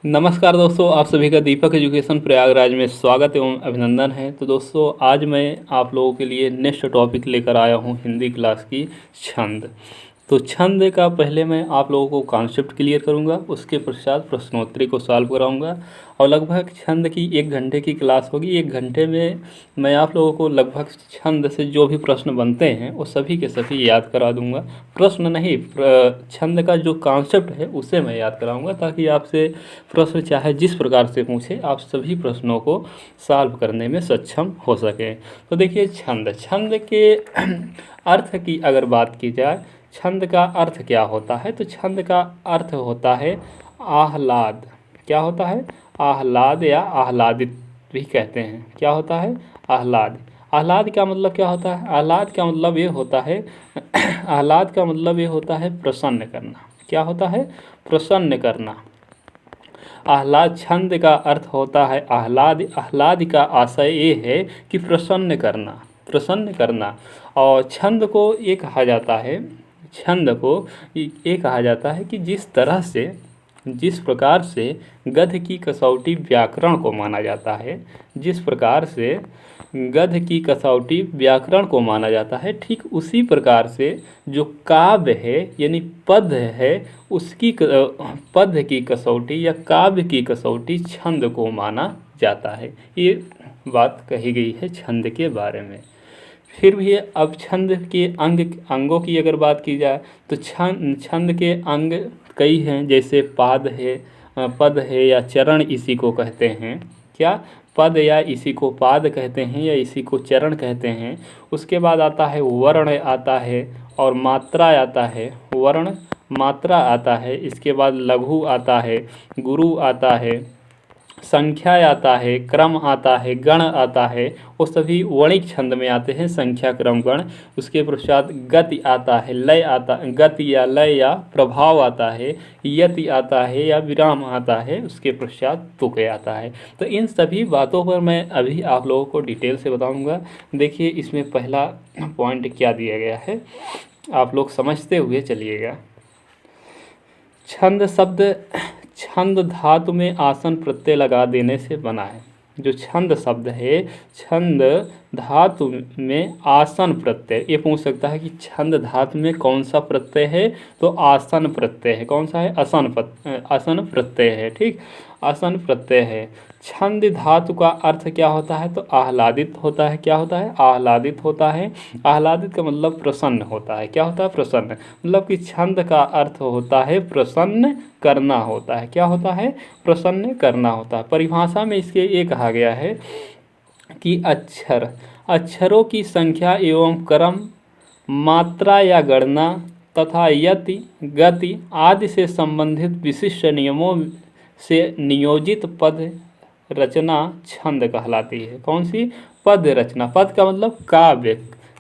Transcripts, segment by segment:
नमस्कार दोस्तों, आप सभी का दीपक एजुकेशन प्रयागराज में स्वागत एवं अभिनंदन है। तो दोस्तों, आज मैं आप लोगों के लिए नेक्स्ट टॉपिक लेकर आया हूं हिंदी क्लास की छंद। तो छंद का पहले मैं आप लोगों को कॉन्सेप्ट क्लियर करूंगा, उसके पश्चात प्रश्नोत्तरी को सॉल्व कराऊंगा और लगभग छंद की 1 घंटे की क्लास होगी। 1 घंटे में मैं आप लोगों को लगभग छंद से जो भी प्रश्न बनते हैं वो सभी के सभी याद करा दूंगा। प्रश्न नहीं, छंद का जो कॉन्सेप्ट है उसे मैं याद कराऊंगा, ताकि आपसे प्रश्न चाहे जिस प्रकार से पूछे आप सभी प्रश्नों को सॉल्व करने में सक्षम हो सकें। तो देखिए, छंद छंद के अर्थ की अगर बात की जाए, छंद का अर्थ क्या होता है? तो छंद का अर्थ होता है आह्लाद। क्या होता है? आह्लाद या आह्लादित भी कहते हैं। क्या होता है? आह्लाद। आह्लाद का मतलब क्या होता है? आह्लाद का मतलब ये होता है आह्लाद का मतलब ये होता है प्रसन्न करना। क्या होता है? प्रसन्न करना। आह्लाद छंद का अर्थ होता है आह्लाद। आह्लाद का आशय ये है कि प्रसन्न करना, प्रसन्न करना। और छंद को ये कहा जाता है, छंद को ये कहा जाता है कि जिस तरह से, जिस प्रकार से गद्य की कसौटी व्याकरण को माना जाता है, जिस प्रकार से गद्य की कसौटी व्याकरण को माना जाता है, ठीक उसी प्रकार से जो काव्य है यानी पद है, उसकी पद की कसौटी या काव्य की कसौटी छंद को माना जाता है। ये बात कही गई है छंद के बारे में। फिर भी अब छंद के अंगों की अगर बात की जाए तो छंद के अंग कई हैं, जैसे पद है या चरण इसी को कहते हैं। क्या? पद या इसी को पाद कहते हैं या इसी को चरण कहते हैं। उसके बाद आता है वर्ण आता है और मात्रा आता है। वर्ण मात्रा आता है। इसके बाद लघु आता है, गुरु आता है, संख्या आता है, क्रम आता है, गण आता है। वो सभी वर्णिक छंद में आते हैं, संख्या क्रम गण। उसके पश्चात गति आता है, लय आता, गति या लय या प्रभाव आता है, यति आता है या विराम आता है। उसके पश्चात तुक आता है। तो इन सभी बातों पर मैं अभी आप लोगों को डिटेल से बताऊंगा। देखिए, इसमें पहला पॉइंट क्या दिया गया है, आप लोग समझते हुए चलिएगा। छंद शब्द छंद धातु में आसन प्रत्यय लगा देने से बना है। जो छंद शब्द है, छंद धातु में आसन प्रत्यय, ये पूछ सकता है कि छंद धातु में कौन सा प्रत्यय है? तो आसन प्रत्यय है। कौन सा है? आसन प्रत्यय है। ठीक, आसन प्रत्यय है। छंद धातु का अर्थ क्या होता है? तो आह्लादित होता है। क्या होता है? आह्लादित होता है। आह्लादित का मतलब प्रसन्न होता है। क्या होता है? प्रसन्न। मतलब कि छंद का अर्थ होता है प्रसन्न करना होता है। क्या होता है? प्रसन्न करना होता है। परिभाषा में इसके ये कहा गया है कि अक्षरों की संख्या एवं क्रम, मात्रा या गणना तथा यति, गति आदि से संबंधित विशिष्ट नियमों से नियोजित पद रचना छंद कहलाती है। कौन सी? पद रचना। पद का मतलब काव्य।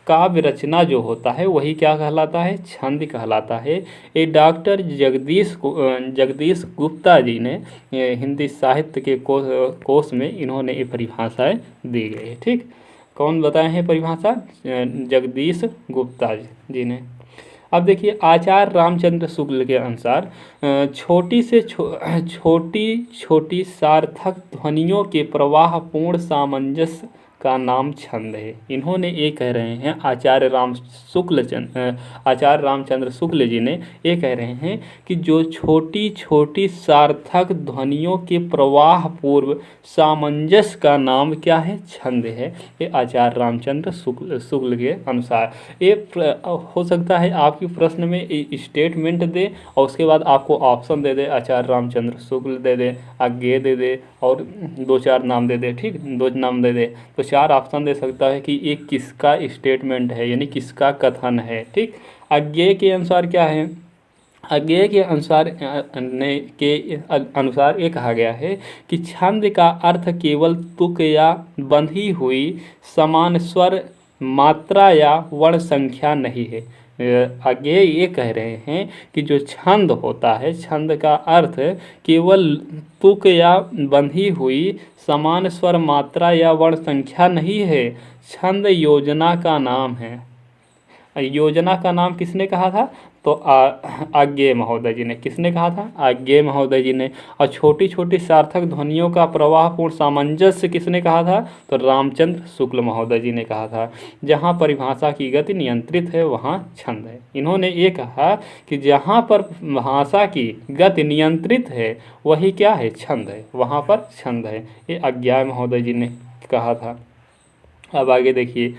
काव्य रचना जो होता है वही क्या कहलाता है? छंद कहलाता है। ये डॉक्टर जगदीश गुप्ता जी ने हिंदी साहित्य के कोश में इन्होंने ये परिभाषाएं दी गई है। ठीक, कौन बताए हैं परिभाषा? जगदीश गुप्ता जी ने। अब देखिए, आचार्य रामचंद्र शुक्ल के अनुसार छोटी से छोटी छोटी सार्थक ध्वनियों के प्रवाह पूर्ण सामंजस्य का नाम छंद है। इन्होंने ये कह रहे हैं, आचार्य रामचंद्र शुक्ल जी ने ये कह रहे हैं कि जो छोटी छोटी सार्थक ध्वनियों के प्रवाह पूर्व सामंजस्य का नाम क्या है? छंद है। ये आचार्य रामचंद्र शुक्ल के अनुसार। ये हो सकता है आपके प्रश्न में स्टेटमेंट दे और उसके बाद आपको ऑप्शन दे दे, आचार्य रामचंद्र शुक्ल दे दे, आज्ञेय दे दे और 2-4 नाम दे दे। ठीक, 2 नाम दे दे तो 4 ऑप्शन दे सकता है कि ये किसका स्टेटमेंट है, यानी किसका कथन है। ठीक, आज्ञेय के अनुसार क्या है? आज्ञेय के अनुसार ये कहा गया है कि छंद का अर्थ केवल तुक या बंधी हुई समान स्वर, मात्रा या वर्ण संख्या नहीं है। आगे ये कह रहे हैं कि जो छंद होता है, छंद का अर्थ केवल तुक या बंधी हुई समान स्वर, मात्रा या वर्ण संख्या नहीं है। छंद योजना का नाम है। योजना का नाम किसने कहा था? तो आज्ञेय महोदय जी ने। किसने कहा था? आज्ञेय महोदय जी ने। और छोटी छोटी सार्थक ध्वनियों का प्रवाहपूर्ण सामंजस्य किसने कहा था? तो रामचंद्र शुक्ल महोदय जी ने कहा था। जहाँ परिभाषा की गति नियंत्रित है वहाँ छंद है। इन्होंने ये कहा कि जहाँ पर भाषा की गति नियंत्रित है वही क्या है? छंद है, वहाँ पर छंद है। ये आज्ञेय महोदय जी ने कहा था। अब आगे देखिए,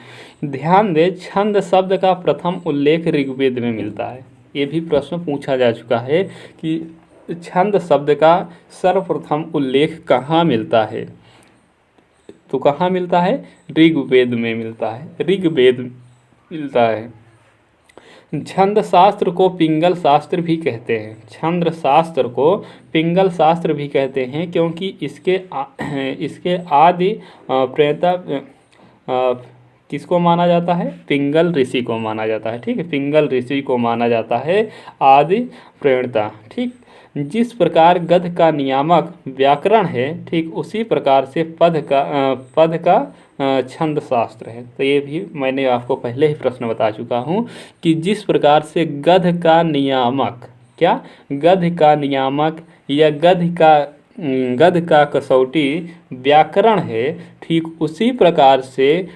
ध्यान दें, छंद शब्द का प्रथम उल्लेख ऋग्वेद में मिलता है। ये भी प्रश्न पूछा जा चुका है कि छंद शब्द का सर्वप्रथम उल्लेख कहाँ मिलता है? तो कहाँ मिलता है? ऋग्वेद में मिलता है, ऋग्वेद मिलता है। छंद शास्त्र को पिंगल शास्त्र भी कहते हैं। छंद शास्त्र को पिंगल शास्त्र भी कहते हैं क्योंकि इसके आदि प्रेता किसको माना जाता है? पिंगल ऋषि को माना जाता है। ठीक है, पिंगल ऋषि को माना जाता है आदि प्रेरणता। ठीक, जिस प्रकार गद्य का नियामक व्याकरण है, ठीक उसी प्रकार से पद का छंद शास्त्र है। तो ये भी मैंने आपको पहले ही प्रश्न बता चुका हूँ कि जिस प्रकार से गद्य का नियामक, क्या? गद्य का नियामक या गद्य का कसौटी व्याकरण है, ठीक उसी प्रकार से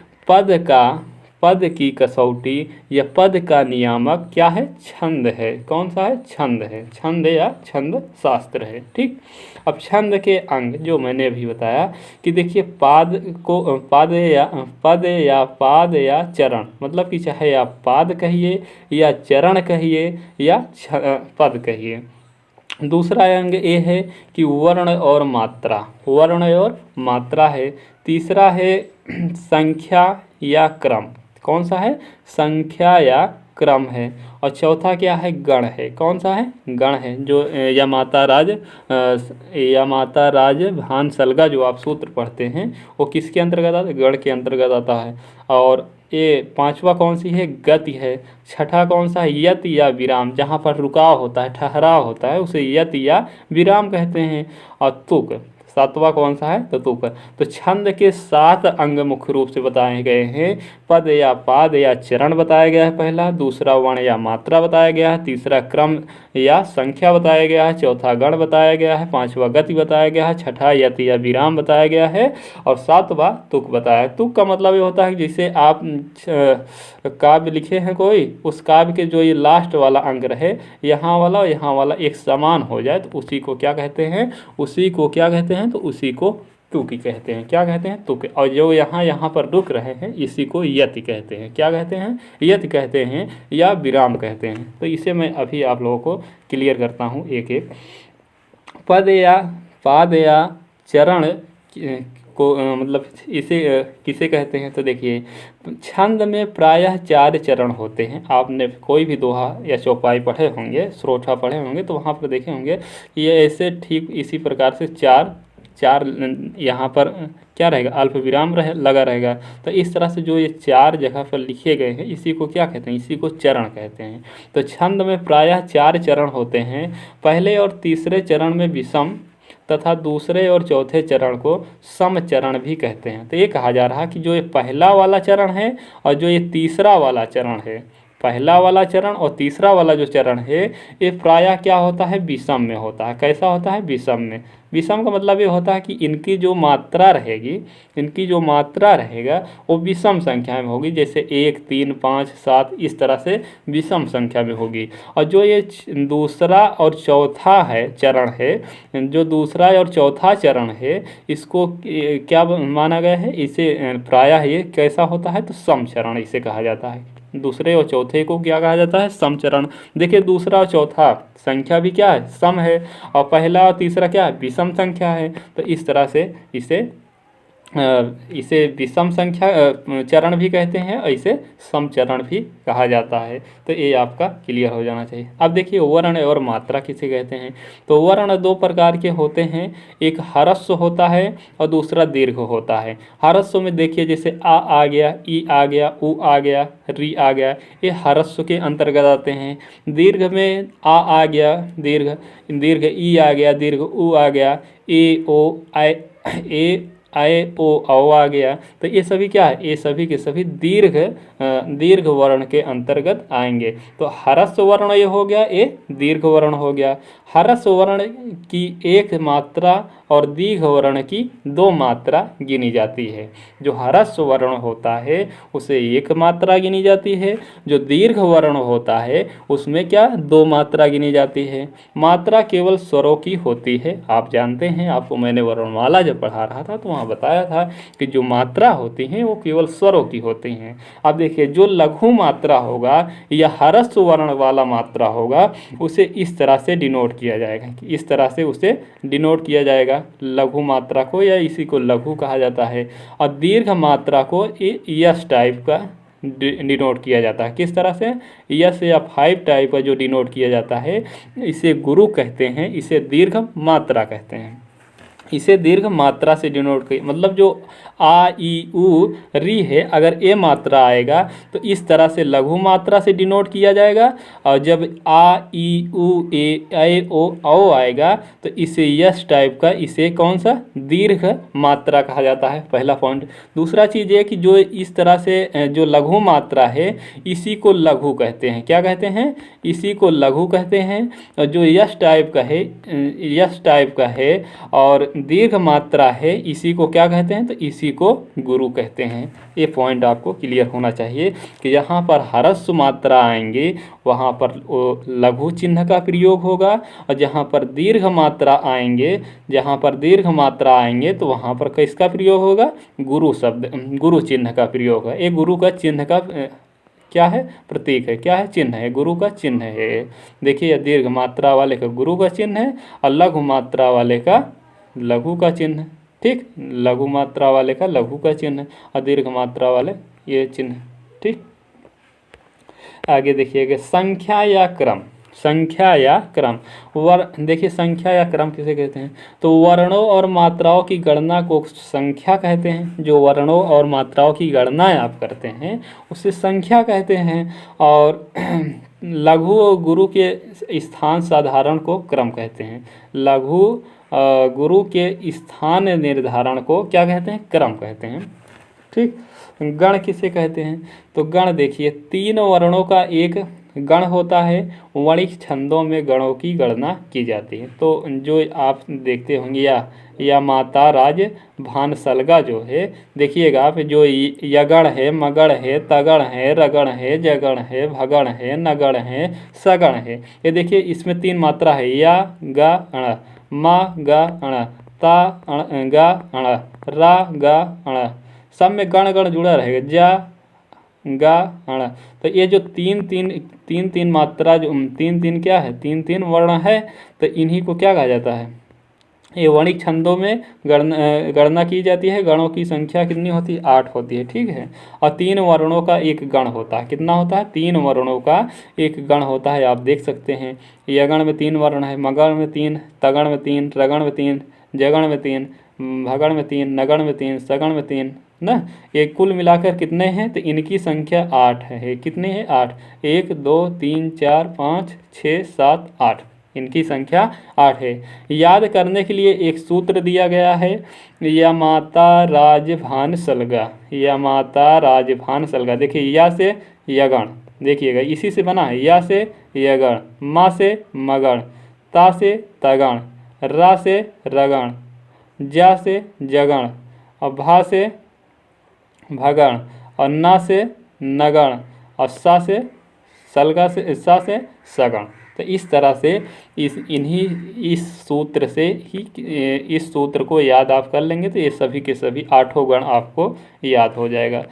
पद की कसौटी या पद का नियामक क्या है? छंद है। कौन सा है? छंद है। छंद या छंद शास्त्र है। ठीक, अब छंद के अंग जो मैंने अभी बताया कि देखिए, पाद या चरण, मतलब कि चाहे आप पाद कहिए या चरण कहिए या पद कहिए। दूसरा अंग ये है कि वर्ण और मात्रा है। तीसरा है संख्या या क्रम। कौन सा है? संख्या या क्रम है। और चौथा क्या है? गण है। कौन सा है? गण है। जो यमाता राज भान सलगा जो आप सूत्र पढ़ते हैं वो किसके अंतर्गत आता है? गण के अंतर्गत आता है। और ये पांचवा कौन सी है? गति है। छठा कौन सा है? यत या विराम, जहाँ पर रुकाव होता है, ठहराव होता है, उसे यत या विराम कहते हैं। और तुक, सातवां कौन सा है? तो तुक। तो छंद के 7 अंग मुख्य रूप से बताए गए हैं। पद या पाद या चरण बताया गया है पहला, दूसरा वर्ण या मात्रा बताया गया है, तीसरा क्रम या संख्या बताया गया है, चौथा गण बताया गया है, पांचवा गति बताया गया है, छठा यत या विराम बताया गया है और सातवां तुक बताया है। तुक का मतलब ये होता है कि जैसे आप काव्य लिखे हैं कोई, उस काव्य के जो ये लास्ट वाला अंग रहे, यहाँ वाला और यहाँ वाला एक समान हो जाए तो उसी को क्या कहते हैं? उसी को क्या कहते हैं? तो उसी को तुकी कहते हैं। क्या कहते हैं? तुक। और जो यहाँ पर रुक रहे हैं इसी को यति कहते हैं। क्या कहते हैं? यति कहते हैं या विराम कहते हैं। तो इसे मैं अभी आप लोगों को क्लियर करता हूँ एक एक। पद या पाद या चरण को मतलब इसे किसे कहते हैं? तो देखिए, छंद में प्रायः 4 चरण होते हैं। आपने कोई भी दोहा या चौपाई पढ़े होंगे, स्रोठा पढ़े होंगे तो वहाँ पर देखे होंगे ये ऐसे ठीक इसी प्रकार से चार यहाँ पर क्या रहेगा? अल्प विराम लगा रहेगा। तो इस तरह से जो ये 4 जगह पर लिखे गए हैं इसी को क्या कहते हैं? इसी को चरण कहते हैं। तो छंद में प्रायः 4 चरण होते हैं। पहले और तीसरे चरण में विषम तथा दूसरे और चौथे चरण को सम चरण भी कहते हैं। तो ये कहा जा रहा कि जो ये पहला वाला चरण है और जो ये तीसरा वाला चरण है, पहला वाला चरण और तीसरा वाला जो चरण है ये प्रायः क्या होता है? विषम में होता है। कैसा होता है? विषम में। विषम का मतलब ये होता है कि इनकी जो मात्रा रहेगी, इनकी जो मात्रा रहेगा वो विषम संख्या में होगी। जैसे 1, 3, 5, 7 इस तरह से विषम संख्या में होगी। और जो ये दूसरा और चौथा है चरण है, जो दूसरा और चौथा चरण है इसको क्या माना गया है? इसे प्रायः ये कैसा होता है? तो सम चरण इसे कहा जाता है। दूसरे और चौथे को क्या कहा जाता है? समचरण। देखिए, दूसरा और चौथा संख्या भी क्या है? सम है और पहला और तीसरा क्या है? विषम संख्या है। तो इस तरह से इसे विषम संख्या चरण भी कहते हैं और इसे समचरण भी कहा जाता है। तो ये आपका क्लियर हो जाना चाहिए। अब देखिए, वर्ण और मात्रा किसे कहते हैं? तो वर्ण 2 प्रकार के होते हैं, एक ह्रस्व होता है और दूसरा दीर्घ होता है। ह्रस्व में देखिए जैसे आ गया, ई आ गया, उ आ गया, री आ गया, ये ह्रस्व के अंतर्गत आते हैं। दीर्घ में आ गया दीर्घ ई आ गया, दीर्घ उ आ गया, ए ओ ए ओ औ आ गया, तो ये सभी क्या है, ये सभी के सभी दीर्घ वर्ण के अंतर्गत आएंगे। तो ह्रस्व वर्ण ये हो गया, ये दीर्घ वर्ण हो गया। ह्रस्व वर्ण की एक मात्रा और दीर्घ वर्ण की 2 मात्रा गिनी जाती है। जो ह्रस्व वर्ण होता है उसे 1 मात्रा गिनी जाती है, जो दीर्घ वर्ण होता है उसमें क्या 2 मात्रा गिनी जाती है। मात्रा केवल स्वरों की होती है, आप जानते हैं, आपको मैंने वर्णमाला जब पढ़ा रहा था तो वहाँ बताया था कि जो मात्रा होती हैं वो केवल स्वरों की होती हैं। अब देखिए जो लघु मात्रा होगा या ह्रस्व वर्ण वाला मात्रा होगा उसे इस तरह से डिनोट किया जाएगा, इस तरह से उसे डिनोट किया जाएगा लघु मात्रा को, या इसी को लघु कहा जाता है। और दीर्घ मात्रा को यस टाइप का डिनोट किया जाता है। किस तरह से, यस या 5 टाइप का जो डिनोट किया जाता है इसे गुरु कहते हैं, इसे दीर्घ मात्रा कहते हैं। इसे दीर्घ मात्रा से डिनोट कर, मतलब जो आ ई उ री है, अगर ए मात्रा आएगा तो इस तरह से लघु मात्रा से डिनोट किया जाएगा, और जब आ ई उ ए ओ औ आएगा तो इसे यस टाइप का, इसे कौन सा दीर्घ मात्रा कहा जाता है, पहला पॉइंट। दूसरा चीज़ ये कि जो इस तरह से जो लघु मात्रा है इसी को लघु कहते हैं। क्या कहते हैं, इसी को लघु कहते हैं। और जो यस टाइप का है, यस टाइप का है और दीर्घ मात्रा है इसी को क्या कहते हैं, तो इसी को गुरु कहते हैं। ये पॉइंट आपको क्लियर होना चाहिए कि यहाँ पर ह्रस्व मात्रा आएंगे वहाँ पर लघु चिन्ह का प्रयोग होगा, और जहाँ पर दीर्घ मात्रा आएंगे, जहाँ पर दीर्घ मात्रा आएंगे तो वहाँ पर किसका प्रयोग होगा, गुरु शब्द, गुरु चिन्ह का प्रयोग है। ये गुरु का चिन्ह का क्या है, प्रतीक है, क्या है, चिन्ह है, गुरु का चिन्ह है। देखिए दीर्घ मात्रा वाले का गुरु का चिन्ह है और लघु मात्रा वाले का लघु का चिन्ह, ठीक, लघु मात्रा वाले का लघु का चिन्ह और दीर्घ मात्रा वाले ये चिन्ह, ठीक। आगे देखिएगा संख्या या क्रम, संख्या या क्रम देखिए संख्या या क्रम किसे कहते हैं, तो वर्णों और मात्राओं की गणना को संख्या कहते हैं। जो वर्णों और मात्राओं की गणना आप करते हैं उसे संख्या कहते हैं, और लघु और गुरु के स्थान साधारण को क्रम कहते हैं। लघु गुरु के स्थान निर्धारण को क्या कहते हैं, क्रम कहते हैं, ठीक। गण किसे कहते हैं, तो गण देखिए 3 वर्णों का एक गण होता है, वणिक छंदों में गणों की गणना की जाती है। तो जो आप देखते होंगे या माता राज भान सलगा जो है, देखिएगा आप, जो यगण है, मगण है, तगण है, रगण है, जगण है, भगण है, नगण है, सगण है। ये देखिए इसमें 3 मात्रा है, या गा अण, मा गा अण, ता अण गा अण, रा गा अण, सब में गण गण जुड़ा रहेगा, जा गा अण। तो ये जो तीन मात्रा, जो 3 क्या है, 3 वर्ण है, तो इन्हीं को क्या कहा जाता है, ये वणिक छंदों में गणना की जाती है। गणों की संख्या कितनी होती है, 8 होती है, ठीक है। और 3 वर्णों का एक गण होता है, कितना होता है, 3 वर्णों का एक गण होता है। आप देख सकते हैं यगण में 3 वर्ण है, मगण में 3, तगण में 3, रगण में 3, जगण में 3, भगण में 3, नगण में 3, सगण में 3 ना। ये कुल मिलाकर कितने हैं, तो इनकी संख्या 8 है। कितनी है, 8, 1 2 3 4 5 6 7 8, इनकी संख्या 8 है। याद करने के लिए एक सूत्र दिया गया है, या माता राजभान सलगा, या माता राजभान सलगा। देखिए या से यगण, देखिएगा इसी से बना है, या से यगण, मा से मगण, ता से तगण, रा से रगण, जा से जगण, और भा से भगण, और ना से नगण, और सा से सलगा से, सा से सगण। तो इस तरह से इस सूत्र से ही, इस सूत्र को याद आप कर लेंगे तो ये सभी के सभी 8 गण आपको याद हो जाएगा।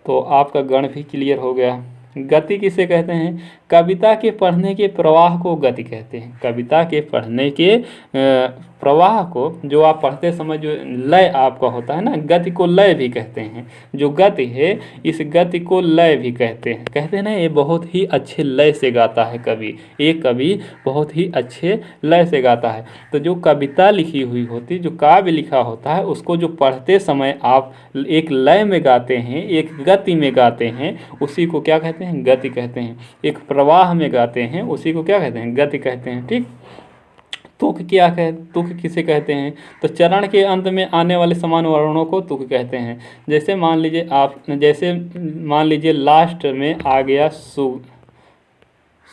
तो आपका गण भी क्लियर हो गया। गति किसे कहते हैं, कविता के पढ़ने के प्रवाह को गति कहते हैं। कविता के पढ़ने के प्रवाह को, जो आप पढ़ते समय जो लय आपका होता है ना, गति को लय भी कहते हैं। जो गति है इस गति को लय भी कहते हैं। कहते हैं ना ये बहुत ही अच्छे लय से गाता है कवि, एक कवि बहुत ही अच्छे लय से गाता है। तो जो कविता लिखी हुई होती, जो काव्य लिखा होता है, उसको जो पढ़ते समय आप एक लय में गाते हैं, एक गति में गाते हैं, उसी को क्या कहते हैं, गति कहते हैं। एक प्रवाह में गाते हैं, उसी को क्या कहते हैं, गति कहते हैं, ठीक। तुक क्या कह तुक किसे कहते हैं? तो चरण के अंत में आने वाले समान वर्णों को तुक कहते हैं। जैसे मान लीजिए लास्ट में आ गया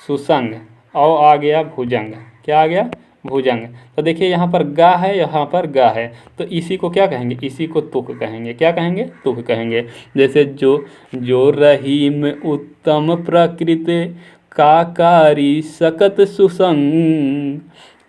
सुसंग और आ गया भुजंग। क्या आ गया? भुजंग। तो देखिए यहाँ पर गा है, यहाँ पर गा है, तो इसी को क्या कहेंगे? इसी को तुक कहेंगे। क्या कहेंगे? तुक कहेंगे। जैसे जो रहीम उत्तम प्रकृति काकारी सकत सुसंग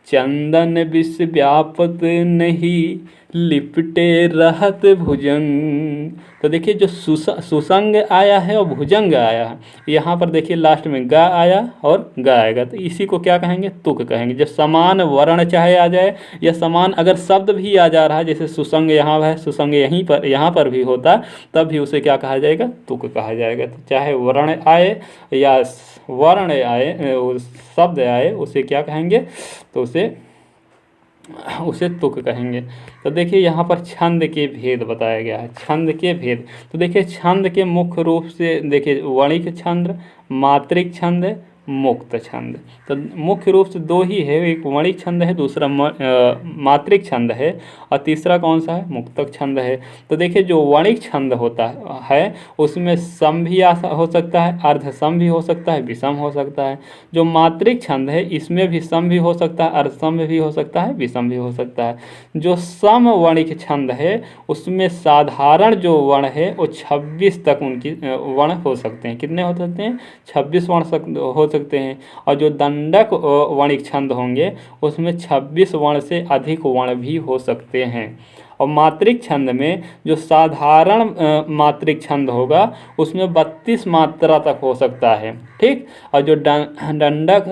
चंदन विष व्यापत नहीं लिपटे रहत भुजंग। तो देखिए जो सुसंग आया है और भुजंग आया है, यहाँ पर देखिए लास्ट में गा आया और गा आएगा, तो इसी को क्या कहेंगे? तुक कहेंगे। जब समान वर्ण चाहे आ जाए या समान अगर शब्द भी आ जा रहा है, जैसे सुसंग यहाँ है, सुसंग यहाँ पर भी होता, तब भी उसे क्या कहा जाएगा? तुक कहा जाएगा। तो चाहे वर्ण आए या वर्ण आए, शब्द आए, उसे क्या कहेंगे? तो उसे तुक कहेंगे। तो देखिए यहाँ पर छंद के भेद बताया गया है। छंद के भेद, तो देखिए छंद के मुख्य रूप से देखिए वणिक छंद, मात्रिक छंद, मुक्त छंद। तो मुख्य रूप से दो ही है, एक वणिक छंद है, दूसरा मात्रिक छंद है, और तीसरा कौन सा है? मुक्तक छंद है। तो देखिए जो वणिक छंद होता है उसमें सम भी हो सकता है, अर्ध सम भी हो सकता है, विषम हो सकता है। जो मात्रिक छंद है इसमें भी सम भी हो सकता है, अर्ध सम भी हो सकता है, विषम भी हो सकता है। जो सम वणिक छंद है उसमें साधारण जो वर्ण है वो 26 तक उनकी वर्ण हो सकते हैं। कितने हो सकते हैं? 26 वर्ण हो सकते हैं। और जो दंडक वणिक छंद होंगे उसमें 26 वर्ण से अधिक वर्ण भी हो सकते हैं। और मात्रिक छंद में जो साधारण मात्रिक छंद होगा उसमें 32 मात्रा तक हो सकता है। ठीक। और जो दंडक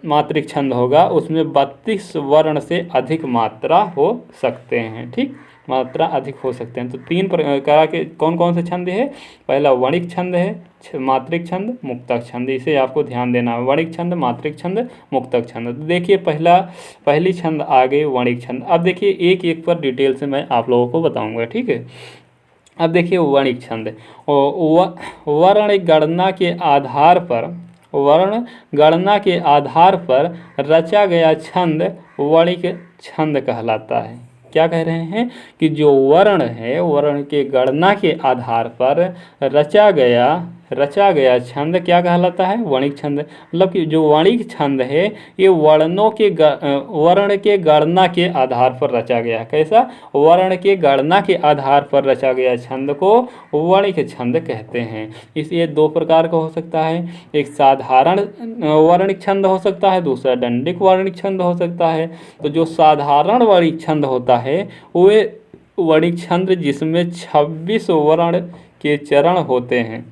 मात्रिक छंद होगा उसमें 32 वर्ण से अधिक मात्रा हो सकते हैं। ठीक, मात्रा अधिक हो सकते हैं। तो 3 प्रकार के कौन कौन से छंद है? पहला वणिक छंद है, मात्रिक छंद, मुक्तक छंद। इसे आपको ध्यान देना है, वणिक छंद, मात्रिक छंद, मुक्तक छंद। तो देखिए पहली छंद आ गई वणिक छंद। अब देखिए एक एक पर डिटेल से मैं आप लोगों को बताऊंगा। ठीक है। अब देखिए वणिक छंद, वर्ण गणना के आधार पर रचा गया छंद वणिक छंद कहलाता है। क्या कह रहे हैं कि जो वर्ण है, वर्ण के गणना के आधार पर रचा गया छंद क्या कहलाता है? वणिक छंद। मतलब कि जो वणिक छंद है ये वर्ण के गणना के आधार पर रचा गया। कैसा? वर्ण के गणना के आधार पर रचा गया छंद को वणिक छंद कहते हैं। ये 2 प्रकार का हो सकता है, एक साधारण वर्णिक छंद हो सकता है, दूसरा दंडिक वर्णिक छंद हो सकता है। तो जो साधारण वर्णिक छंद होता है वो वर्णिक छंद जिसमें 26 वर्ण के चरण होते हैं।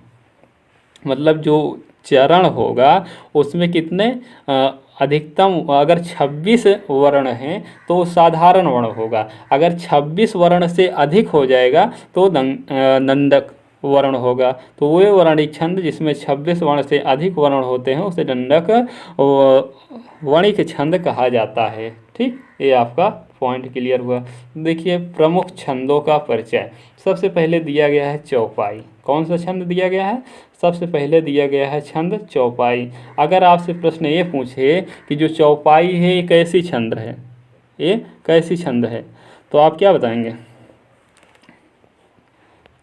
मतलब जो चरण होगा उसमें कितने अधिकतम, अगर 26 वर्ण हैं तो साधारण वर्ण होगा, अगर 26 वर्ण से अधिक हो जाएगा तो दंडक वर्ण होगा। तो वो वर्णिक छंद जिसमें 26 वर्ण से अधिक वर्ण होते हैं उसे दंडक वणिक छंद कहा जाता है। ठीक, ये आपका पॉइंट क्लियर हुआ। देखिए प्रमुख छंदों का परिचय। सबसे पहले दिया गया है चौपाई। कौन सा छंद दिया गया है? सबसे पहले दिया गया है छंद चौपाई। अगर आपसे प्रश्न ये पूछे कि जो चौपाई है ये कैसी छंद है, ये कैसी छंद है, तो आप क्या बताएंगे?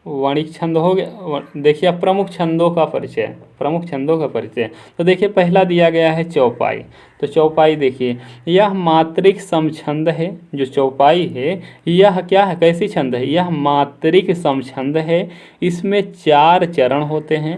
वणिक छंद हो गया। देखिए अब प्रमुख छंदों का परिचय, तो देखिए पहला दिया गया है चौपाई। तो चौपाई देखिए, यह मात्रिक समछंद है। जो चौपाई है यह क्या है? कैसी छंद है? यह मात्रिक समछंद है। इसमें 4 चरण होते हैं।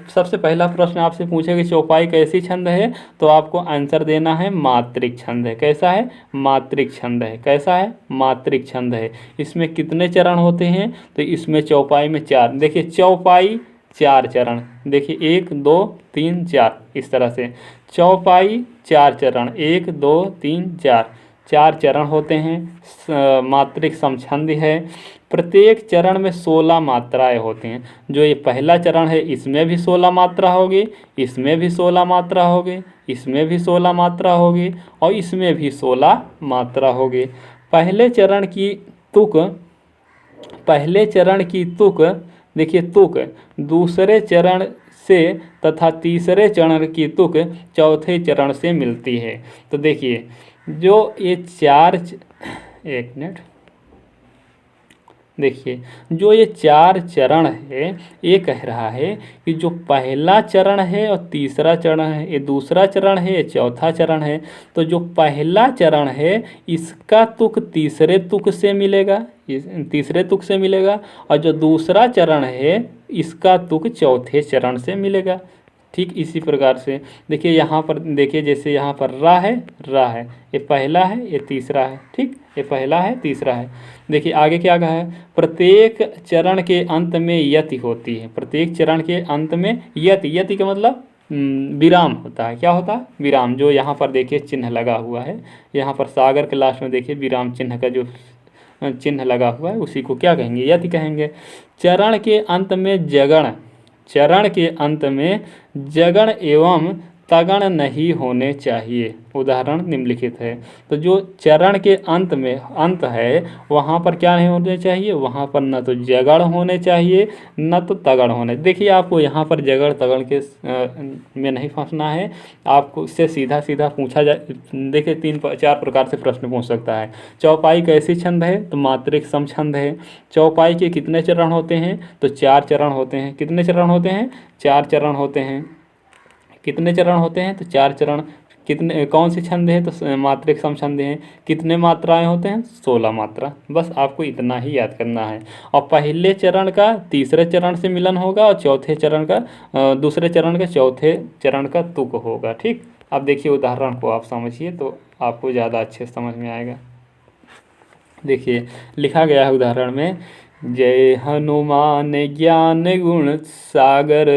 सबसे पहला प्रश्न आपसे पूछे कि चौपाई कैसी छंद है, तो आपको आंसर देना है मात्रिक छंद है। कैसा है? मात्रिक छंद है। कैसा है? मात्रिक छंद है। इसमें कितने चरण होते हैं? तो इसमें चौपाई में 4। देखिए चौपाई 4 चरण, देखिए 1 2 3 4, इस तरह से चौपाई 4 चरण, 1 2 3 4 चरण होते हैं। मात्रिक समछंद है। प्रत्येक चरण में 16 मात्राएं होती हैं। जो ये पहला चरण है इसमें भी 16 मात्रा होगी, इसमें भी 16 मात्रा होगी, इसमें भी 16 मात्रा होगी और इसमें भी 16 मात्रा होगी। पहले चरण की तुक देखिए तुक दूसरे चरण से तथा तीसरे चरण की तुक चौथे चरण से मिलती है। तो देखिए जो ये एक मिनट, देखिए जो ये 4 चरण है, ये कह रहा है कि जो पहला चरण है और तीसरा चरण है, ये दूसरा चरण है, ये चौथा चरण है। तो जो पहला चरण है इसका तुक तीसरे तुक से मिलेगा, तीसरे तुक से मिलेगा, और जो दूसरा चरण है इसका तुक चौथे चरण से मिलेगा। ठीक इसी प्रकार से देखिए यहाँ पर, देखिए जैसे यहाँ पर रा है, ये पहला है, ये तीसरा है। ठीक, ये पहला है, तीसरा है। देखिए आगे क्या कहा है, प्रत्येक चरण के अंत में यति होती है। प्रत्येक चरण के अंत में यति का मतलब विराम होता है। क्या होता है? विराम। जो यहाँ पर देखिए चिन्ह लगा हुआ है, यहाँ पर सागर के लास्ट में देखिए विराम चिन्ह का जो चिन्ह लगा हुआ है उसी को क्या कहेंगे? यति कहेंगे। चरण के अंत में जगण, चरण के अंत में जगण एवं तगण नहीं होने चाहिए। उदाहरण निम्नलिखित है। तो जो चरण के अंत में अंत है वहाँ पर क्या नहीं होने चाहिए? वहाँ पर न तो जगड़ होने चाहिए न तो तगड़ होने। देखिए आपको यहाँ पर जगड़ तगड़ के में नहीं फंसना है। आपको इससे सीधा सीधा पूछा जाए, देखिए 3-4 प्रकार से प्रश्न पूछ सकता है। चौपाई कैसी छंद है? तो मात्रिक सम छंद है। चौपाई के कितने चरण होते हैं? तो 4 चरण होते हैं। कितने चरण होते हैं? 4 चरण होते हैं। कितने चरण होते हैं? तो 4 चरण। कितने, कौन सी छंद है? तो मात्रिक सम छंद हैं। कितने मात्राएं होते हैं? 16 मात्रा। बस आपको इतना ही याद करना है। और पहले चरण का तीसरे चरण से मिलन होगा और चौथे चरण का दूसरे चरण का चौथे चरण का तुक होगा। ठीक, अब देखिए उदाहरण को आप समझिए तो आपको ज़्यादा अच्छे समझ में आएगा। देखिए लिखा गया है उदाहरण में, जय हनुमान ज्ञान गुण सागर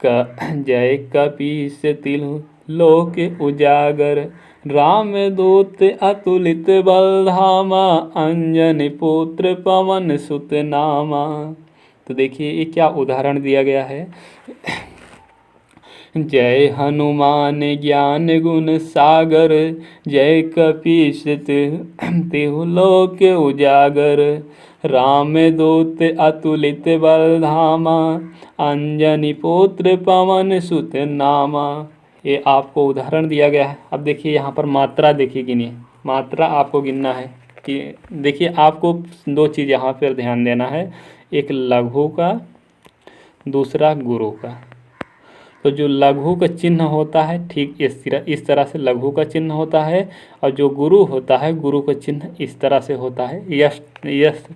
जय कपीस तिलु लोक उजागर राम दूत अतुलित बल धामा अंजनी पुत्र पवन सुत नामा। तो देखिए ये क्या उदाहरण दिया गया है। जय हनुमान ज्ञान गुण सागर जय कपीस तिहु लोक उजागर राम दूत अतुलित बल धामा अंजनी पुत्र पवन सुत नामा। ये आपको उदाहरण दिया गया है। अब देखिए यहाँ पर मात्रा देखिए, गिनिए। मात्रा आपको गिनना है कि देखिए आपको 2 चीज़ यहाँ पर ध्यान देना है, एक लघु का, दूसरा गुरु का। तो जो लघु का चिन्ह होता है ठीक इस तरह से लघु का चिन्ह होता है, और जो गुरु होता है गुरु का चिन्ह इस तरह से होता है, यस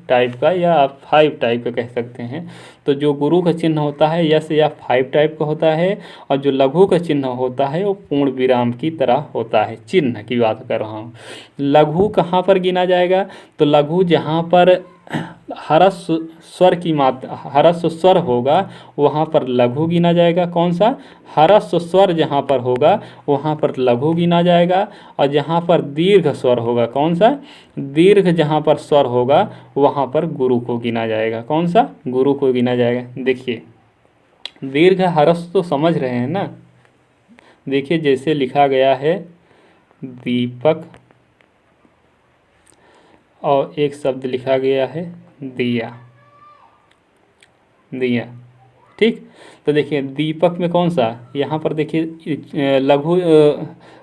टाइप का या आप 5 टाइप का कह सकते हैं। तो जो गुरु का चिन्ह होता है यस या 5 टाइप का होता है, और जो लघु का चिन्ह होता है वो पूर्ण विराम की तरह होता है। चिन्ह की बात कर रहा हूँ। लघु कहाँ पर गिना जाएगा? तो लघु जहाँ पर ह्रस्व स्वर की मात्रा, ह्रस्व स्वर होगा वहाँ पर लघु गिना जाएगा। कौन सा? ह्रस्व स्वर जहाँ पर होगा वहाँ पर लघु गिना जाएगा, और जहाँ पर दीर्घ स्वर होगा, कौन सा? दीर्घ जहाँ पर स्वर होगा वहाँ पर गुरु को गिना जाएगा। कौन सा? गुरु को गिना जाएगा। देखिए दीर्घ ह्रस्व तो समझ रहे हैं ना। देखिए जैसे लिखा गया है दीपक, और एक शब्द लिखा गया है दिया, दिया। ठीक, तो देखिए दीपक में कौन सा? यहाँ पर देखिए लघु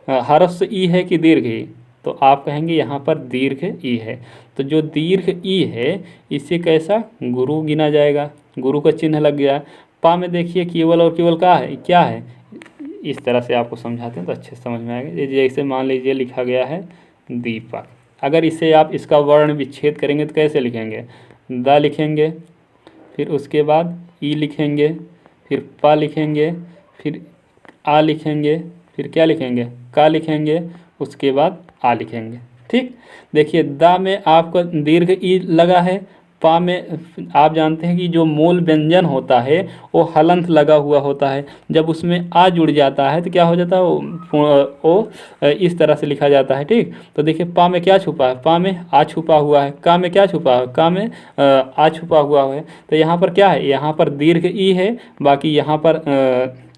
ह्रस्व ई है कि दीर्घ ई? तो आप कहेंगे यहाँ पर दीर्घ ई है। तो जो दीर्घ ई है इसे कैसा? गुरु गिना जाएगा। गुरु का चिन्ह लग गया। पा में देखिए केवल और केवल का है, क्या है? इस तरह से आपको समझाते हैं तो अच्छे समझ में आएगा। जैसे मान लीजिए लिखा गया है दीपक, अगर इसे आप इसका वर्ण विच्छेद करेंगे तो कैसे लिखेंगे? द लिखेंगे, फिर उसके बाद ई लिखेंगे, फिर प लिखेंगे, फिर आ लिखेंगे, फिर क्या लिखेंगे? का लिखेंगे, उसके बाद आ लिखेंगे। ठीक, देखिए द में आपका दीर्घ ई लगा है, पा में आप जानते हैं कि जो मूल व्यंजन होता है वो हलंत लगा हुआ होता है। जब उसमें आ जुड़ जाता है तो क्या हो जाता है? वो इस तरह से लिखा जाता है। ठीक, तो देखिए पा में क्या छुपा है? पा में आ छुपा हुआ है। का में क्या छुपा है? का में आ छुपा हुआ है। तो यहाँ पर क्या है? यहाँ पर दीर्घ ई है, बाकी यहाँ पर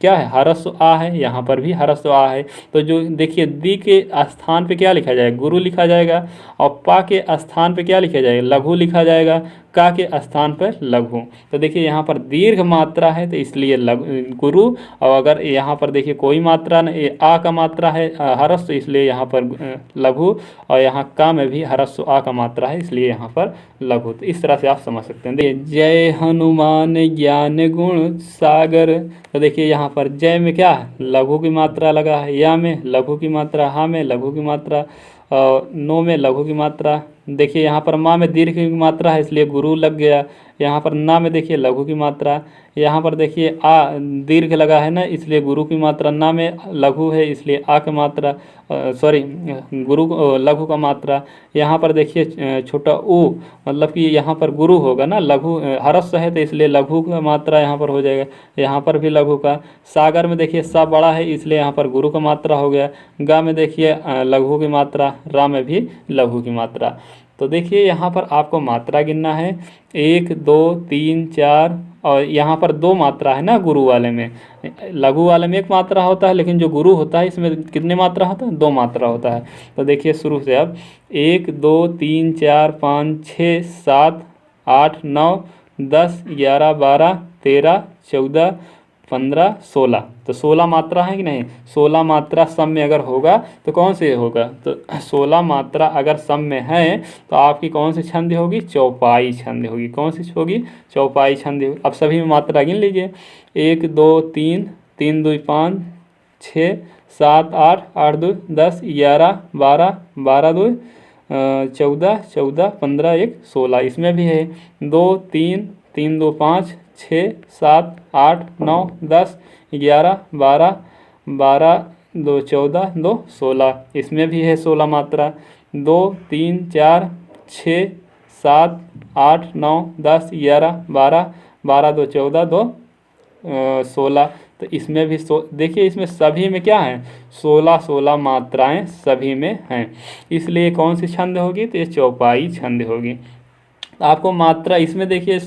क्या है? ह्रस्व आ है, यहाँ पर भी ह्रस्व आ है। तो जो देखिए दी के स्थान पे क्या लिखा जाएगा? गुरु लिखा जाएगा, और पा के स्थान पे क्या लिखा जाएगा? लघु लिखा जाएगा। का के स्थान पर लघु। तो देखिए यहाँ पर दीर्घ मात्रा है तो इसलिए गुरु, और अगर यहाँ पर देखिए कोई मात्रा नहीं, आ का मात्रा है हरस्व, तो इसलिए यहाँ पर लघु, और यहाँ का में भी हरस्व आ का मात्रा है इसलिए यहाँ पर लघु। तो इस तरह से आप समझ सकते हैं। देखिए जय हनुमान ज्ञान गुण सागर, तो देखिए यहाँ पर जय में क्या है, लघु की मात्रा लगा है, या में लघु की मात्रा, हा में लघु की मात्रा, और नो में लघु की मात्रा। देखिए यहाँ पर माँ में दीर्घ की मात्रा है इसलिए गुरु लग गया। यहाँ पर ना में देखिए लघु की मात्रा, यहाँ पर देखिए आ दीर्घ लगा है ना इसलिए गुरु की मात्रा, ना में लघु है इसलिए आ की मात्रा, सॉरी गुरु लघु का मात्रा। यहाँ पर देखिए छोटा ऊ, मतलब कि यहाँ पर गुरु होगा ना, लघु हरस्व है तो इसलिए लघु का मात्रा यहाँ पर हो जाएगा, यहाँ पर भी लघु का। सागर में देखिए सा बड़ा है इसलिए यहाँ पर गुरु का मात्रा हो गया। गा में देखिए लघु की मात्रा, रा में भी लघु की मात्रा। तो देखिए यहाँ पर आपको मात्रा गिनना है, 1 2 3 4, और यहाँ पर 2 मात्रा है ना गुरु वाले में। लघु वाले में 1 मात्रा होता है लेकिन जो गुरु होता है इसमें कितने मात्रा होता है, 2 मात्रा होता है। तो देखिए शुरू से अब 1 2 3 4 5 6 7 8 9 10 11 12 13 14 15 16, तो 16 मात्रा है कि नहीं। 16 मात्रा सम में अगर होगा तो कौन से होगा, तो 16 मात्रा अगर सम में है तो आपकी कौन सी छंद होगी, चौपाई छंद होगी। कौन सी होगी, चौपाई छंद होगी। अब सभी में मात्रा गिन लीजिए, 1 2 3 3 2 5 6 7 8 8 2 10 11 12 12 2 14 14 15 1 16, इसमें भी है 2 3 3 2 5 6 7 8 9 10 11 12 12 2 14 2 16, इसमें भी है 16 मात्रा। 2 3 4 6 7 8 9 10 11 12 12 2 14 2 16, तो इसमें भी देखिए इसमें सभी में क्या है, 16 16 मात्राएं सभी में हैं, इसलिए कौन सी छंद होगी, तो ये चौपाई छंद होगी। आपको मात्रा इसमें देखिए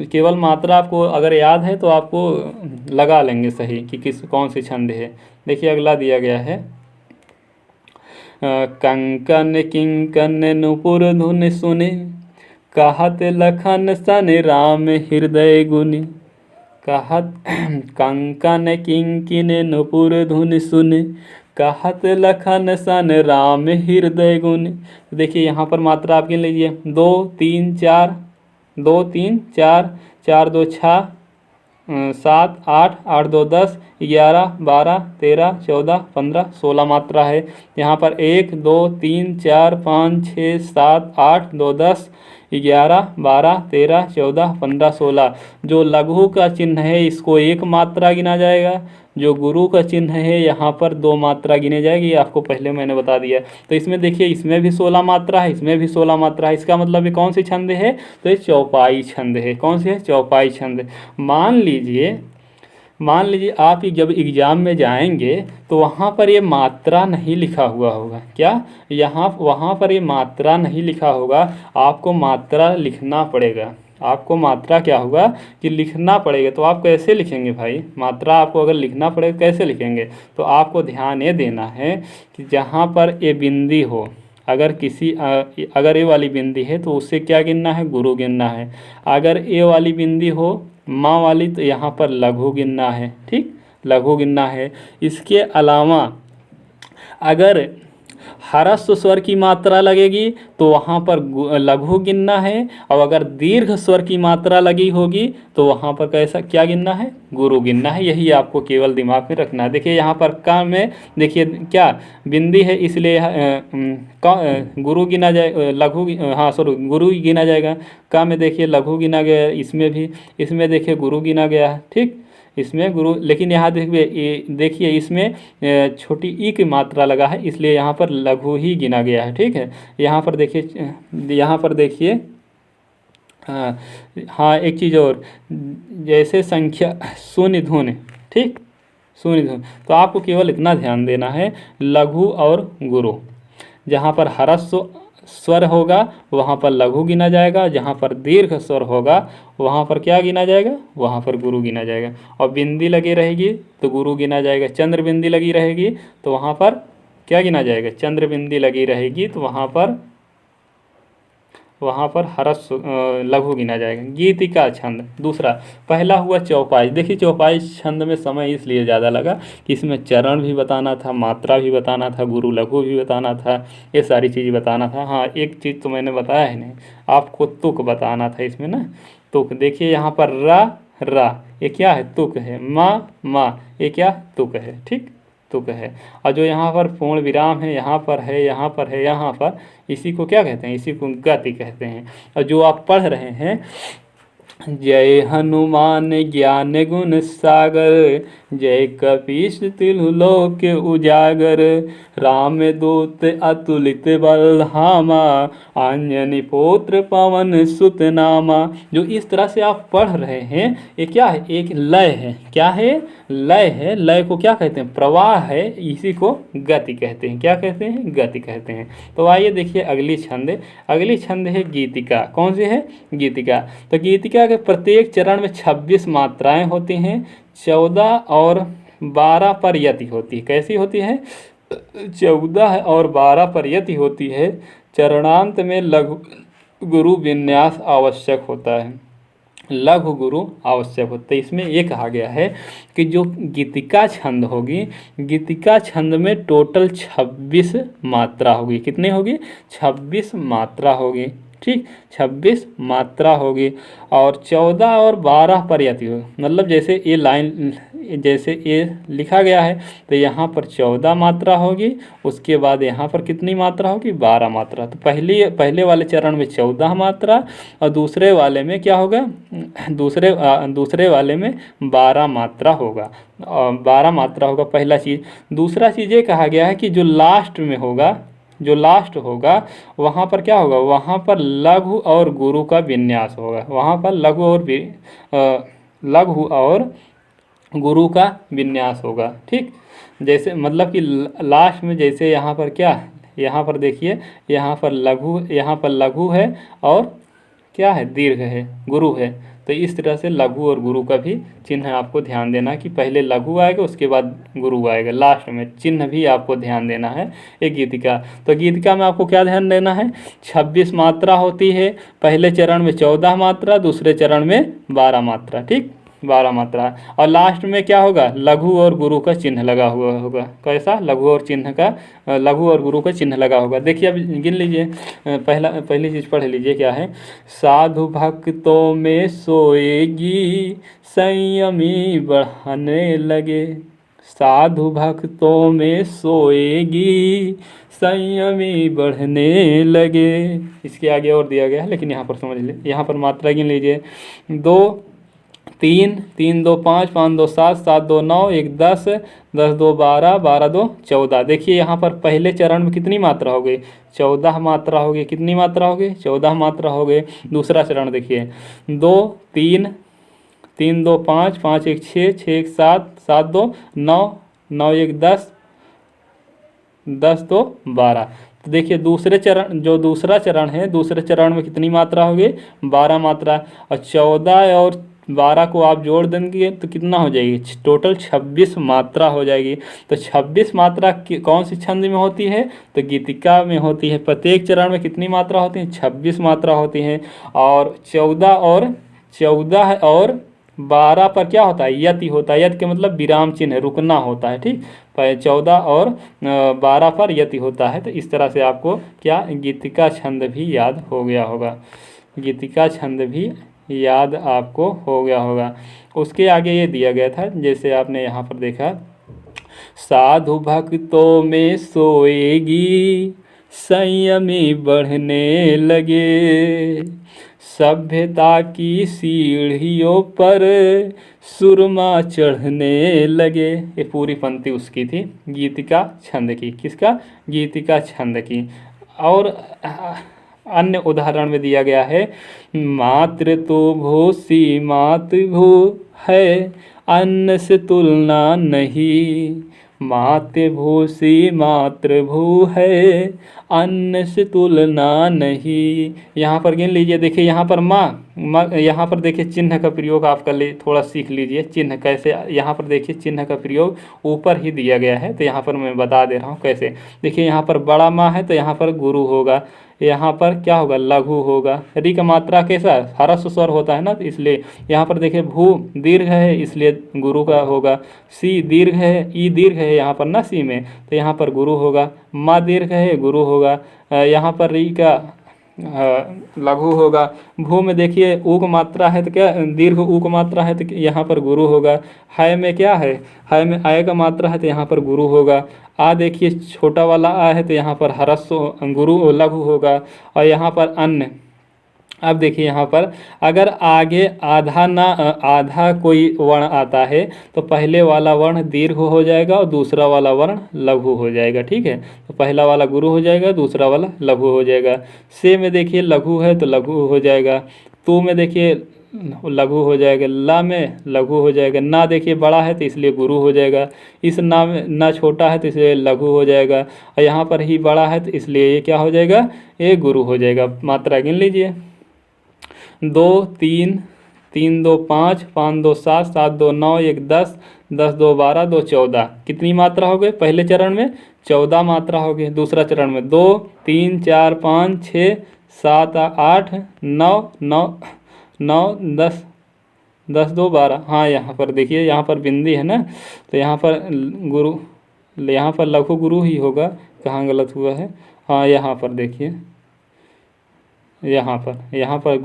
केवल मात्रा आपको अगर याद है तो आपको लगा लेंगे सही कि कौन सी छंद है। देखिए अगला दिया गया है, कंकन किंकन नुपुर धुन सुने, कहत लखन सन राम हृदय गुनि। कहत कंकन किंकिन नुपुर धुन सुने, कहत लखन सन राम हृदय गुण। देखिए यहाँ पर मात्रा आप गिन लीजिए, 2 3 4 2 3 4 4 2 6 7 8 8 2 10 11 12 13 14 15 16 मात्रा है। यहाँ पर 1 2 3 4 5 6 7 8 2 10 11 12 13 14 15 16, जो लघु का चिन्ह है इसको 1 मात्रा गिना जाएगा, जो गुरु का चिन्ह है यहाँ पर 2 मात्रा गिने जाएगी, आपको पहले मैंने बता दिया। तो इसमें देखिए इसमें भी 16 मात्रा है, इसमें भी 16 मात्रा है, इसका मतलब ये कौन सी छंद है, तो ये चौपाई छंद है। कौन सी है, चौपाई छंद। मान लीजिए आप जब एग्ज़ाम में जाएंगे तो वहाँ पर ये मात्रा नहीं लिखा हुआ होगा, क्या वहाँ पर ये मात्रा नहीं लिखा होगा, आपको मात्रा लिखना पड़ेगा। आपको मात्रा क्या होगा कि लिखना पड़ेगा। तो आप कैसे लिखेंगे भाई, मात्रा आपको अगर लिखना पड़ेगा कैसे लिखेंगे, तो आपको ध्यान ये देना है कि जहाँ पर ये बिंदी हो, अगर ये वाली बिंदी है तो उससे क्या गिनना है, गुरु गिनना है। अगर ये वाली बिंदी हो माँ वाली तो यहाँ पर लघु गिनना है, ठीक, लघु गिनना है। इसके अलावा अगर ह्रस्व स्वर की मात्रा लगेगी तो वहाँ पर लघु गिनना है, और अगर दीर्घ स्वर की मात्रा लगी होगी तो वहाँ पर कैसा क्या गिनना है, गुरु गिनना है। यही आपको केवल दिमाग में रखना है। देखिए यहाँ पर का में देखिए क्या बिंदी है इसलिए गुरु गिना जाए, लघु हाँ सॉरी गुरु गिना जाएगा। का में देखिए लघु गिना गया, इसमें देखिए गुरु गिना गया है, ठीक, इसमें गुरु। लेकिन यहाँ देखिए इसमें छोटी ई की मात्रा लगा है इसलिए यहाँ पर लघु ही गिना गया है, ठीक है। यहाँ पर देखिए हाँ एक चीज़ और, जैसे संख्या शून्य धुन, ठीक, शून्य धुन, तो आपको केवल इतना ध्यान देना है, लघु और गुरु, जहाँ पर ह्रस्व स्वर होगा वहाँ पर लघु गिना जाएगा, जहाँ पर दीर्घ स्वर होगा वहाँ पर क्या गिना जाएगा, वहाँ पर गुरु गिना जाएगा। और बिंदी लगी रहेगी तो गुरु गिना जाएगा, चंद्र बिंदी लगी रहेगी तो वहाँ पर क्या गिना जाएगा, चंद्र बिंदी लगी रहेगी तो वहाँ पर वहाँ पर हरस लघु गिना जाएगा। गीतिका छंद दूसरा, पहला हुआ चौपाई। देखिए चौपाई छंद में समय इसलिए ज़्यादा लगा कि इसमें चरण भी बताना था, मात्रा भी बताना था, गुरु लघु भी बताना था, ये सारी चीज़ बताना था। हाँ एक चीज़ तो मैंने बताया ही नहीं, आपको तुक बताना था इसमें ना। तुक देखिए यहाँ पर रा ये क्या है, तुक है। मा ये क्या, तुक है, ठीक, तुक है। और जो यहाँ पर पूर्ण विराम है, यहाँ पर है, यहाँ पर है, यहाँ पर, इसी को क्या कहते हैं, इसी को गति कहते हैं। और जो आप पढ़ रहे हैं, जय हनुमान ज्ञान गुण सागर, जय कपीश तिलु लोक उजागर, राम दूत अतुलित बल धामा, अंजनी पुत्र पवन सुत नामा। जो इस तरह से आप पढ़ रहे हैं, ये क्या है, एक लय है। क्या है, लय है। लय को क्या कहते हैं, प्रवाह है, इसी को गति कहते हैं। क्या कहते हैं, गति कहते हैं। तो आइए देखिए अगली छंद। अगली छंद है गीतिका। कौन सी है, गीतिका। तो गीतिका के प्रत्येक चरण में 26 मात्राएं होती हैं, 14 और 12 पर यति होती है। कैसी होती है, 14 और 12 पर यति होती है। चरणांत में लघु गुरु विन्यास आवश्यक होता है, लघु गुरु आवश्यक होता है। इसमें ये कहा गया है कि जो गीतिका छंद होगी, गीतिका छंद में टोटल 26 मात्रा होगी। कितनी होगी, 26 मात्रा होगी, ठीक, 26 मात्रा होगी। और 14 और 12 पर यति होगी। मतलब जैसे ये लाइन, जैसे ये लिखा गया है, तो यहाँ पर 14 मात्रा होगी, उसके बाद यहाँ पर कितनी मात्रा होगी, 12 मात्रा। तो पहले वाले चरण में 14 मात्रा, और दूसरे वाले में क्या होगा, दूसरे वाले में 12 मात्रा होगा। 12 मात्रा होगा, पहला चीज़। दूसरा चीज़ ये कहा गया है कि जो लास्ट में होगा, जो लास्ट होगा, वहाँ पर क्या होगा, वहाँ पर लघु और गुरु का विन्यास होगा। वहाँ पर लघु और गुरु का विन्यास होगा, ठीक। जैसे मतलब कि लास्ट में जैसे यहाँ पर क्या, यहाँ पर देखिए, यहाँ पर लघु है और क्या है, दीर्घ है, गुरु है। तो इस तरह से लघु और गुरु का भी चिन्ह आपको ध्यान देना कि पहले लघु आएगा, उसके बाद गुरु आएगा, लास्ट में चिन्ह भी आपको ध्यान देना है। एक गीतिका, तो गीतिका में आपको क्या ध्यान देना है, 26 मात्रा होती है। पहले चरण में 14 मात्रा, दूसरे चरण में 12 मात्रा, ठीक, 12 मात्रा। और लास्ट में क्या होगा, लघु और गुरु का चिन्ह लगा हुआ होगा। कैसा, लघु और गुरु का चिन्ह लगा होगा। देखिए अब गिन लीजिए, पहली चीज़ पढ़ लीजिए क्या है। साधु भक्तों में सोएगी, संयमी बढ़ने लगे। साधु भक्तों में सोएगी, संयमी बढ़ने लगे। इसके आगे और दिया गया है, लेकिन यहाँ पर समझ ले। यहाँ पर मात्रा गिन लीजिए, 2 3 3 2 5 5 2 7 7 2 9 1 10 10 2 12 12 2 14। देखिए यहाँ पर पहले चरण में कितनी मात्रा हो गई, 14 मात्रा हो गई। कितनी मात्रा हो गई, 14 मात्रा हो गई। दूसरा चरण देखिए, 2 3 3 2 5 5 1 6 6 1 7 7 2 9 9 1 10 10 2 12। तो देखिए दूसरा चरण है, दूसरे चरण में कितनी मात्रा होगी, 12 मात्रा। और 14 और 12 को आप जोड़ देंगे तो कितना हो जाएगी, टोटल 26 मात्रा हो जाएगी। तो 26 मात्रा कौन सी छंद में होती है, तो गीतिका में होती है। प्रत्येक चरण में कितनी मात्रा होती है, 26 मात्रा होती है। और 14 और 12 पर क्या होता है, यति होता है। यति के मतलब विराम चिन्ह, रुकना होता है, ठीक। 14 और 12 पर यति होता है। तो इस तरह से आपको क्या, गीतिका छंद भी याद हो गया होगा, गीतिका छंद भी याद आपको हो गया होगा। उसके आगे ये दिया गया था, जैसे आपने यहाँ पर देखा, साधु भक्तों में सोएगी, संयमी बढ़ने लगे। सभ्यता की सीढ़ियों पर सुरमा चढ़ने लगे। ये पूरी पंक्ति उसकी थी, गीतिका छंद की। किसका, गीतिका छंद की। और अन्य उदाहरण में दिया गया है, मातृ तो भूसी मातृभू है, अन्न से तुलना नहीं। मातृभूसी मातृभू है, अन्न से तुलना नहीं। यहाँ पर गिन लीजिए, देखिए यहाँ पर माँ, यहाँ पर देखिए चिन्ह का प्रयोग आप कर लीजिए, थोड़ा सीख लीजिए चिन्ह कैसे। यहाँ पर देखिए चिन्ह का प्रयोग ऊपर ही दिया गया है, तो यहाँ पर मैं बता दे रहा हूँ कैसे। देखिए यहाँ पर बड़ा माँ है तो यहाँ पर गुरु होगा, यहाँ पर क्या होगा, लघु होगा। री का मात्रा कैसा है, ह्रस्व स्वर होता है ना, तो इसलिए यहाँ पर देखिए भू दीर्घ है इसलिए गुरु का होगा। सी दीर्घ है, ई दीर्घ है यहाँ पर ना सी में, तो यहाँ पर गुरु होगा। मा दीर्घ है, गुरु होगा। यहाँ पर री का लघु होगा। भू में देखिए ऊ को मात्रा है तो क्या, दीर्घ ऊ को मात्रा है तो यहाँ पर गुरु होगा। है में क्या है, है में आय का मात्रा है तो यहाँ पर गुरु होगा। आ देखिए छोटा वाला आ है तो यहाँ पर ह्रस्व गुरु लघु होगा। और यहाँ पर अन्य, अब देखिए यहाँ पर अगर आगे आधा कोई वर्ण आता है तो पहले वाला वर्ण दीर्घ हो जाएगा और दूसरा वाला वर्ण लघु हो जाएगा। ठीक है, तो पहला वाला गुरु हो जाएगा, दूसरा वाला लघु हो जाएगा। से में देखिए लघु है तो लघु हो जाएगा। तू में देखिए लघु हो जाएगा। ला में लघु हो जाएगा। ना देखिए बड़ा है तो इसलिए गुरु हो जाएगा। इस ना में ना छोटा है तो इसलिए लघु हो जाएगा। और यहाँ पर ही बड़ा है तो इसलिए ये क्या हो जाएगा, ये गुरु हो जाएगा। मात्रा गिन लीजिए, 2 3 3 2 5 5 2 7 7 2 9 1 10 10 2 12 2 14। कितनी मात्रा हो गई, पहले चरण में 14 मात्रा हो गई। दूसरा चरण में 2 3 4 5 6 7 8 9 9 9 10 10 2 12। हाँ यहाँ पर देखिए, यहाँ पर बिंदी है ना, तो यहाँ पर गुरु, यहाँ पर लघु गुरु ही होगा। कहाँ गलत हुआ है, हाँ यहाँ पर देखिए, यहाँ पर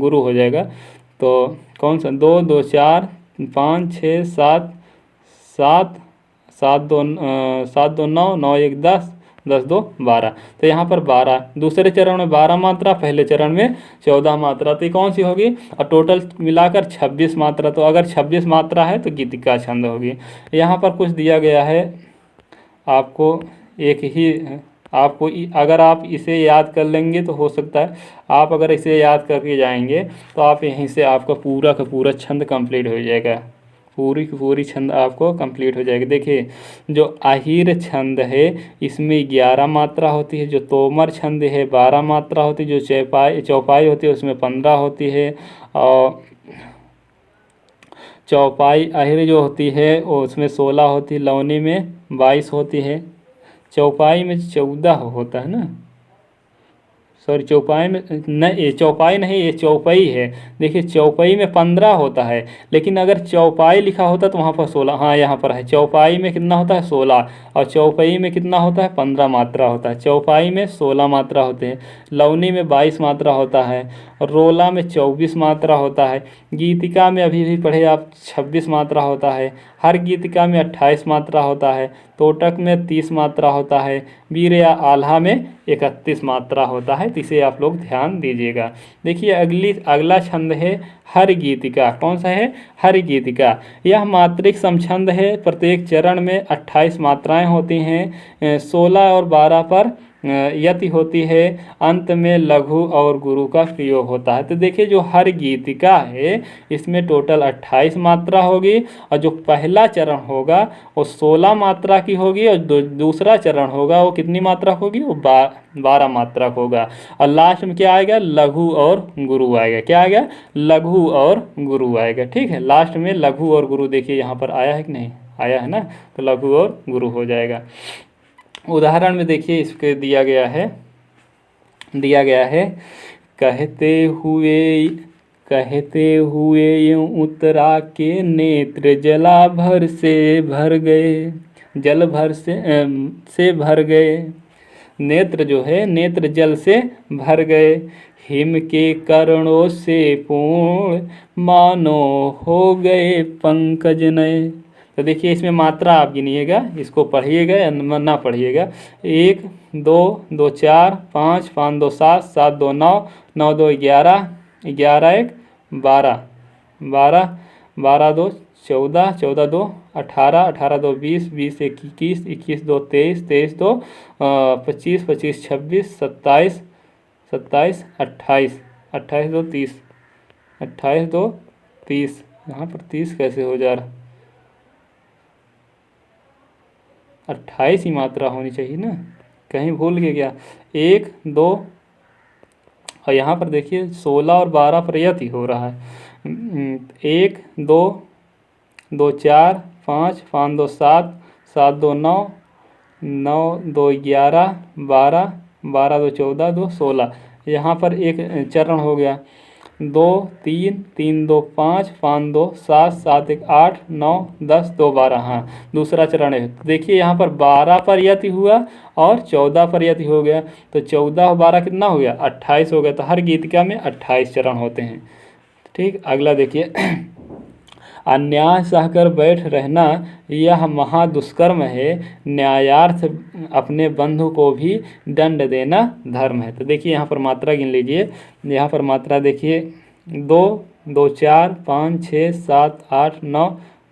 गुरु हो जाएगा। तो कौन सा, 2 2 4 5 6 7 7 7 2 7 2 9 9 1 10 10 2 12। तो यहाँ पर 12, दूसरे चरण में 12 मात्रा, पहले चरण में 14 मात्रा। तो ये कौन सी होगी, और टोटल मिलाकर 26 मात्रा। तो अगर 26 मात्रा है तो गीतिका छंद होगी। यहाँ पर कुछ दिया गया है आपको, एक ही आपको, अगर आप इसे याद कर लेंगे तो हो सकता है, आप अगर इसे याद करके जाएंगे तो आप यहीं से आपका पूरा का पूरा छंद कंप्लीट हो जाएगा। पूरी की पूरी छंद आपको कंप्लीट हो जाएगी। देखिए जो आहिर छंद है इसमें 11 मात्रा होती है, जो तोमर छंद है 12 मात्रा होती है, जो चौपाई होती है उसमें 15 होती है, और चौपाई आहिर जो होती है वो उसमें 16 होती है, लौनी में 22 होती है, चौपाई में 14 होता है ना, सॉरी चौपाई में नहीं, ये चौपाई नहीं, ये चौपाई है। देखिए चौपाई में 15 होता है, लेकिन अगर चौपाई लिखा होता तो वहाँ पर 16, हाँ यहाँ पर है। चौपाई में कितना होता है, 16, और चौपाई में कितना होता है, 15 मात्रा होता है। चौपाई में 16 मात्रा होते हैं, लौनी में 22 मात्रा होता है, और रोला में 24 मात्रा होता है। गीतिका में अभी भी पढ़े आप 26 मात्रा होता है। हर गीतिका में 28 मात्रा होता है। तोटक में 30 मात्रा होता है। वीर या आल्हा में 31 मात्रा होता है। तो इसे आप लोग ध्यान दीजिएगा। देखिए अगला छंद है हर गीतिका। कौन सा है, हर गीतिका। यह मात्रिक समछंद है। प्रत्येक चरण में 28 मात्राएं होती हैं। 16 और 12 पर यति होती है। अंत में लघु और गुरु का प्रयोग होता है। तो देखिए जो हर गीतिका है इसमें टोटल 28 मात्रा होगी, और जो पहला चरण होगा वो 16 मात्रा की होगी, और दूसरा चरण होगा वो कितनी मात्रा होगी, वो 12 मात्रा होगा। और लास्ट में क्या आएगा, लघु और गुरु आएगा। क्या आएगा, लघु और गुरु आएगा। ठीक है, लास्ट में लघु और गुरु। देखिए यहाँ पर आया है कि नहीं आया है ना, तो लघु और गुरु हो जाएगा। उदाहरण में देखिए इसके दिया गया है कहते हुए यूं उतरा के नेत्र जला भर से भर गए, जल भर से भर गए। नेत्र जो है, नेत्र जल से भर गए। हिम के करणों से पूर्ण मानो हो गए पंकज नए। तो देखिए इसमें मात्रा आप गिनिएगा, इसको पढ़िएगा या ना पढ़िएगा। 1 2 2 4 5 5 2 7 7 2 9 9 2 11 11 1 12 12 12 2 14 14 2 18 18 2 20 20 1 21 21 2 23 23 2 25 25 26 27 27 28 28 2 30 28 2 30। यहाँ पर 30 कैसे हो जा रहा, 28 ही मात्रा होनी चाहिए ना, कहीं भूल के क्या। 1 2, और यहाँ पर देखिए 16 और 12 पर यति हो रहा है। 1 2 2 4 5 5 2 7 7 2 9 9 2 11 12 12 2 14 2 16। यहाँ पर एक चरण हो गया, 2 3 3 2 5 5 2 7 7 1 8 9 10 2 12। हाँ, दूसरा चरण है। देखिए यहाँ पर 12 पर यति हुआ और 14 पर यति हो गया, तो 14 और 12 कितना हो गया, 28 हो गया। तो हर गीतिका में 28 चरण होते हैं। ठीक, अगला देखिए अन्याय सहकर बैठ रहना यह महादुष्कर्म है, न्यायार्थ अपने बंधु को भी दंड देना धर्म है। तो देखिए यहाँ पर मात्रा गिन लीजिए। यहाँ पर मात्रा देखिए, 2 2 4 5 6 7 8 9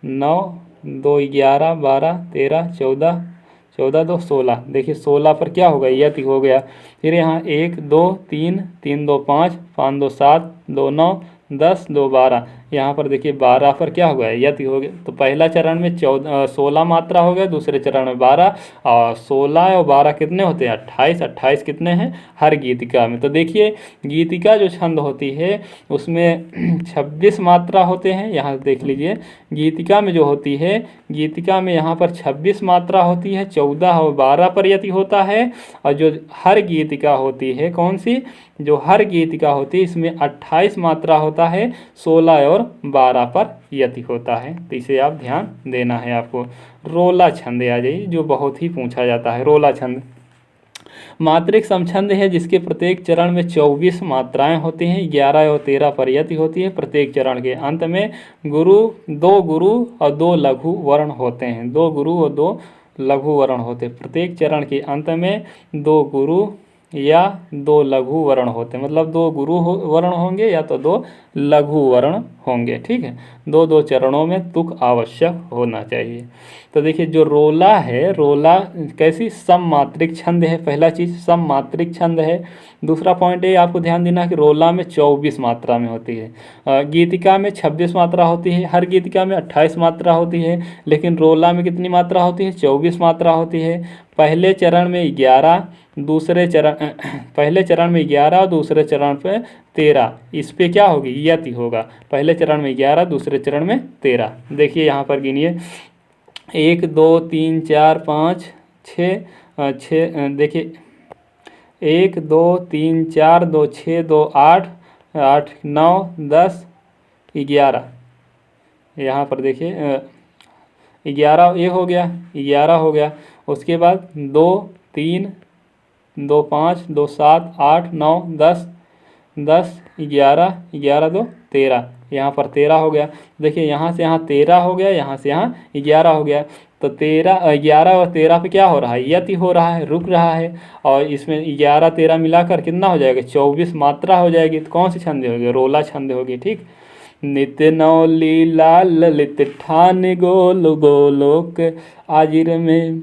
9 2 11 12 13 14 14 2 16। देखिए 16 पर क्या होगा, यति हो गया। फिर यहाँ 1 2 3 3 2 5 5 2 7 2 9 10 2 12। यहाँ पर देखिए 12 पर क्या हो गया, यति हो गया। तो पहला चरण में 16 मात्रा हो गया, दूसरे चरण में 12, और 16 और 12 कितने होते हैं, 28। 28 कितने हैं हर गीतिका में। तो देखिए गीतिका जो छंद होती है उसमें 26 मात्रा होते हैं। यहाँ देख लीजिए गीतिका में जो होती है, गीतिका में यहाँ पर 26 मात्रा होती है, 14 और 12 पर यति होता है। और जो हर गीतिका होती है, कौन सी, जो हर गीतिका होती है, इसमें 28 मात्रा होता है, 16 और 12 पर यति होता है। तो इसे आप ध्यान देना है आपको। रोला छंद आ जाइए, जो बहुत ही पूछा जाता है। रोला छंद मात्रिक समछंद है जिसके प्रत्येक चरण में 24 मात्राएं होती हैं, 11 और 13 पर यति होती है। प्रत्येक चरण के अंत में दो गुरु और 2 लघु वर्ण होते हैं। 2 गुरु और 2 लघु वर्ण होते हैं। प्रत्येक चरण के अंत में 2 गुरु या 2 लघु वर्ण होते हैं, मतलब 2 गुरु वर्ण होंगे या तो 2 लघु वर्ण होंगे। ठीक है, 2 चरणों में तुक आवश्यक होना चाहिए। तो देखिए जो रोला है, रोला कैसी सममात्रिक छंद है। पहला चीज सममात्रिक छंद है। दूसरा पॉइंट ये आपको ध्यान देना कि रोला में 24 मात्रा में होती है। गीतिका में 26 मात्रा होती है, हर गीतिका में 28 मात्रा होती है, लेकिन रोला में कितनी मात्रा होती है, 24 मात्रा होती है। पहले चरण में 11, दूसरे चरण पहले चरण में 11 और दूसरे चरण पे 13। इस पे क्या होगी, यति होगा। पहले चरण में 11, दूसरे चरण में 13। देखिए यहाँ पर गिनिए, 1 2 3 4 5 6 देखिए 1 2 3 4 2 6 2 8 8 9 10 11। यहाँ पर देखिए 11 ये हो गया, 11 हो गया। उसके बाद 2 3 2 5 2 7 8 9 10 10 11 11 2 13। यहाँ पर 13 हो गया। देखिए यहाँ से यहाँ 13 हो गया, यहाँ से यहाँ 11 हो गया। तो 11 और 13 पे क्या हो रहा है, यति हो रहा है, रुक रहा है। और इसमें 11 13 मिलाकर कितना हो जाएगा, 24 मात्रा हो जाएगी। तो कौन सी छंद होगी, रोला छंद होगी। ठीक, नित्य नौ लीला ललित ठान गोल गोलोक आजिर में,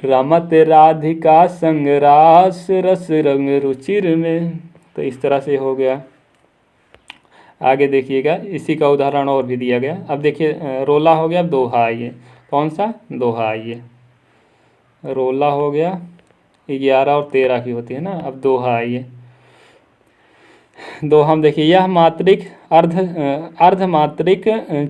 रमत राधिका संग रास रस रंग रुचिर में। तो इस तरह से हो गया। आगे देखिएगा, इसी का उदाहरण और भी दिया गया। अब देखिए रोला हो गया, अब दोहा आइए। कौन सा, दोहा आइए। रोला हो गया, 11 और 13 की होती है ना। अब दोहा आइए। दोहा हम देखिए, यह मात्रिक अर्धमात्रिक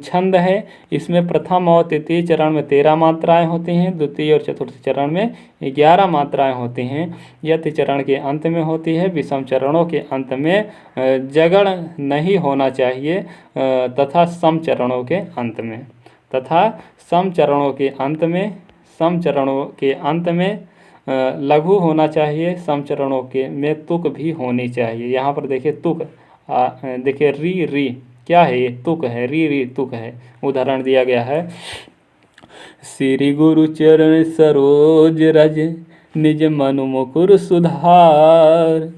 छंद है। इसमें प्रथम और तृतीय चरण में 13 मात्राएं होती हैं, द्वितीय और चतुर्थ चरण में 11 मात्राएं होती हैं। यति चरण के अंत में होती है। विषम चरणों के अंत में जगड़ नहीं होना चाहिए, तथा सम चरणों के अंत में सम चरणों के अंत में लघु होना चाहिए। सम चरणों के में तुक भी होनी चाहिए। यहाँ पर देखिए तुक, देखिए री री क्या है, ये तुक है, री री तुक है। उदाहरण दिया गया है, श्री गुरु चरण सरोज रज निज मनु मुकुर सुधार,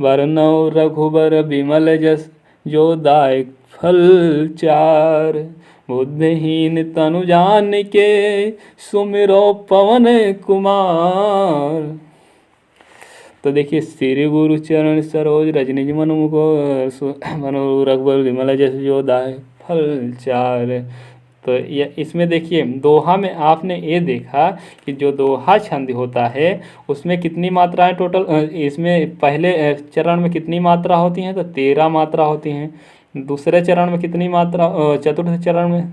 बरनौ रघुबर विमल जस जो दायक फल चार, बुद्धिहीन तनु जान के सुमिरो पवन कुमार। तो देखिए श्री गुरु चरण सरोज रजनी मनु मनु रघुबर विमल जस जो दाय फल चार। तो ये इसमें देखिए दोहा में आपने ये देखा कि जो दोहा छंद होता है उसमें कितनी मात्राएं टोटल, इसमें पहले चरण में कितनी मात्रा होती हैं, तो 13 मात्रा होती हैं। दूसरे चरण में कितनी मात्रा, चतुर्थ चरण में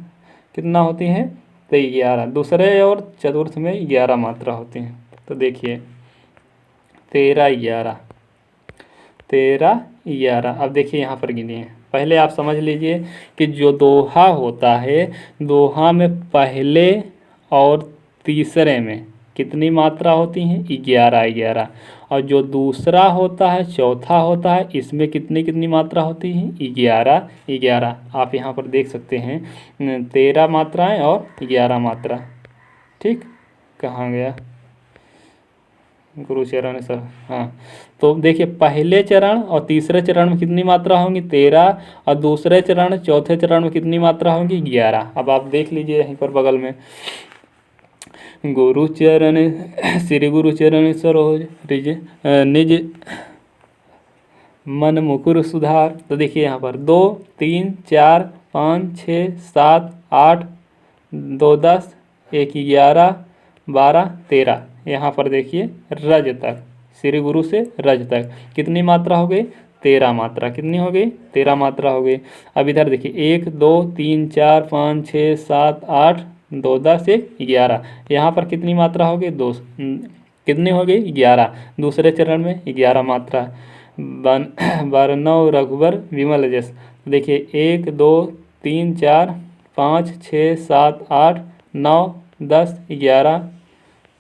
कितना होती हैं, तो 11। दूसरे और चतुर्थ में 11 मात्रा होती हैं। तो देखिए 13 11 13 11। अब देखिए यहाँ पर गिनिए। पहले आप समझ लीजिए कि जो दोहा होता है, दोहा में पहले और तीसरे में कितनी मात्रा होती हैं? 11 11। और जो दूसरा होता है, चौथा होता है, इसमें कितनी कितनी मात्रा होती है? 11 11। आप यहाँ पर देख सकते हैं 13 मात्राएं और 11 मात्रा। ठीक, कहाँ गया गुरुचरण सर? हाँ, तो देखिए पहले चरण और तीसरे चरण में कितनी मात्रा होंगी? 13। और दूसरे चरण चौथे चरण में कितनी मात्रा होंगी? 11। अब आप देख लीजिए यहीं पर बगल में, गुरुचरण श्री गुरुचरण सरोज रिज निज मन मुकुर सुधार। तो देखिए यहाँ पर 2 3 4 5 6 7 8 2 10 1 11 12 13। यहाँ पर देखिए रज तक, श्री गुरु से रज तक कितनी मात्रा हो गई? 13 मात्रा। कितनी हो गई? 13 मात्रा हो गई। अब इधर देखिए 1 2 3 4 5 6 7 8 2 10 1 11। यहाँ पर कितनी मात्रा हो गई? 2। कितनी हो गई? 11। दूसरे चरण में 11 मात्रा। बरनौ रघुबर विमल जस। देखिए 1 2 3 4 5 6 7 8 9 10 11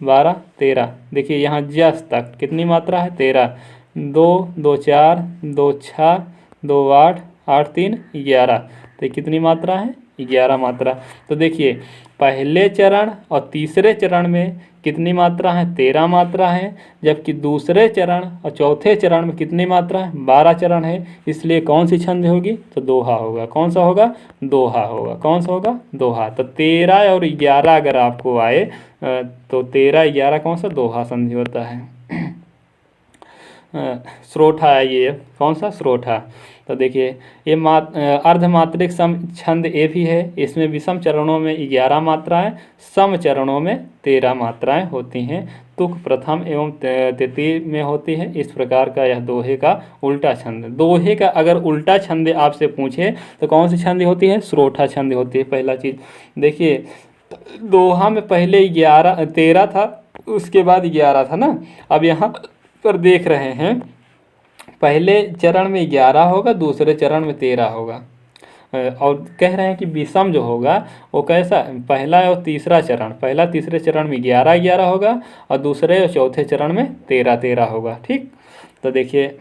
12 13। देखिए यहाँ जस तक कितनी मात्रा है? 13। 2 2 4 2 6 2 8 8 3 11। तो कितनी मात्रा है? 11 मात्रा। तो देखिए पहले चरण और तीसरे चरण में कितनी मात्रा है? 13 मात्रा है। जबकि दूसरे चरण और चौथे चरण में कितनी मात्रा है? 12 चरण है। इसलिए कौन सी छंद होगी? तो दोहा होगा। कौन सा होगा? दोहा होगा। कौन सा होगा? दोहा। तो 13 और 11 अगर आपको आए तो 13 11 कौन सा? दोहा संधि होता है। श्रोठा है ये। कौन सा? श्रोठा। तो देखिए ये अर्धमात्रिक सम छंद ए भी है। इसमें विषम चरणों में 11 मात्राएं, सम चरणों में 13 मात्राएं होती हैं। तुक प्रथम एवं तृतीय में होती है। इस प्रकार का यह दोहे का उल्टा छंद। दोहे का अगर उल्टा छंद आपसे पूछे तो कौन सी छंद होती है? श्रोठा छंद होती है। पहला चीज़ देखिए, दोहा में पहले 13 था, उसके बाद 11 था ना। अब यहाँ पर देख रहे हैं पहले चरण में 11 होगा, दूसरे चरण में 13 होगा। और कह रहे हैं कि विषम जो होगा वो कैसा? पहला और तीसरा चरण, पहला तीसरे चरण में 11 11 होगा और दूसरे और चौथे चरण में 13 13 होगा। ठीक, तो देखिए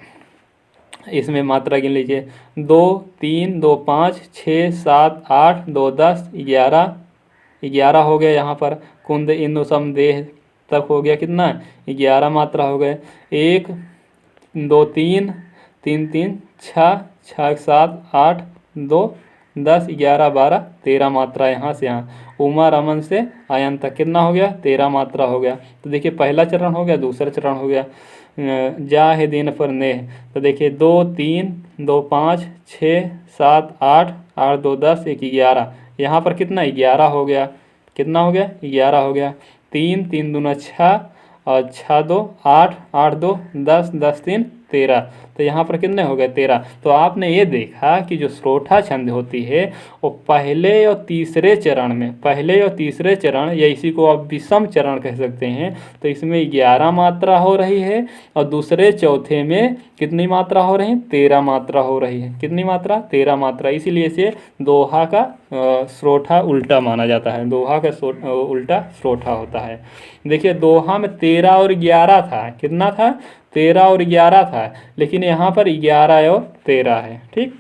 इसमें मात्रा गिन लीजिए। 2 3 2 5 6 7 8 2 10 11 11 हो गया। यहाँ पर कुंद इंदु सम देह तक हो गया। कितना? 11 मात्रा हो गए। 1 2 3 3 3 6 6 7 8 2 10 11 12 13 मात्रा यहाँ से यहाँ। उमा रमन से आयन तक कितना हो गया? 13 मात्रा हो गया। तो देखिए पहला चरण हो गया, दूसरा चरण हो गया। जा है दिन पर नेह। तो देखिए 2 3 2 5 6 7 8 8 2 10 1 11। यहाँ पर कितना? 11 हो गया। कितना हो गया? 11 हो गया। 3 3 दूना 6 और 6 2 8 8 2 10 10 3 13। तो यहाँ पर कितने हो गए? 13। तो आपने ये देखा कि जो श्रोठा छंद होती है वो पहले और तीसरे चरण में, पहले और तीसरे चरण या इसी को आप विषम चरण कह सकते हैं, तो इसमें 11 मात्रा हो रही है और दूसरे चौथे में कितनी मात्रा हो रही है? 13 मात्रा हो रही है। कितनी मात्रा? 13 मात्रा। इसीलिए इसे दोहा का श्रोठा उल्टा माना जाता है। दोहा का उल्टा श्रोठा होता है। देखिए दोहा में 13 और 11 था। कितना था? 13 और 11 था, लेकिन यहाँ पर 11 और 13 है। ठीक,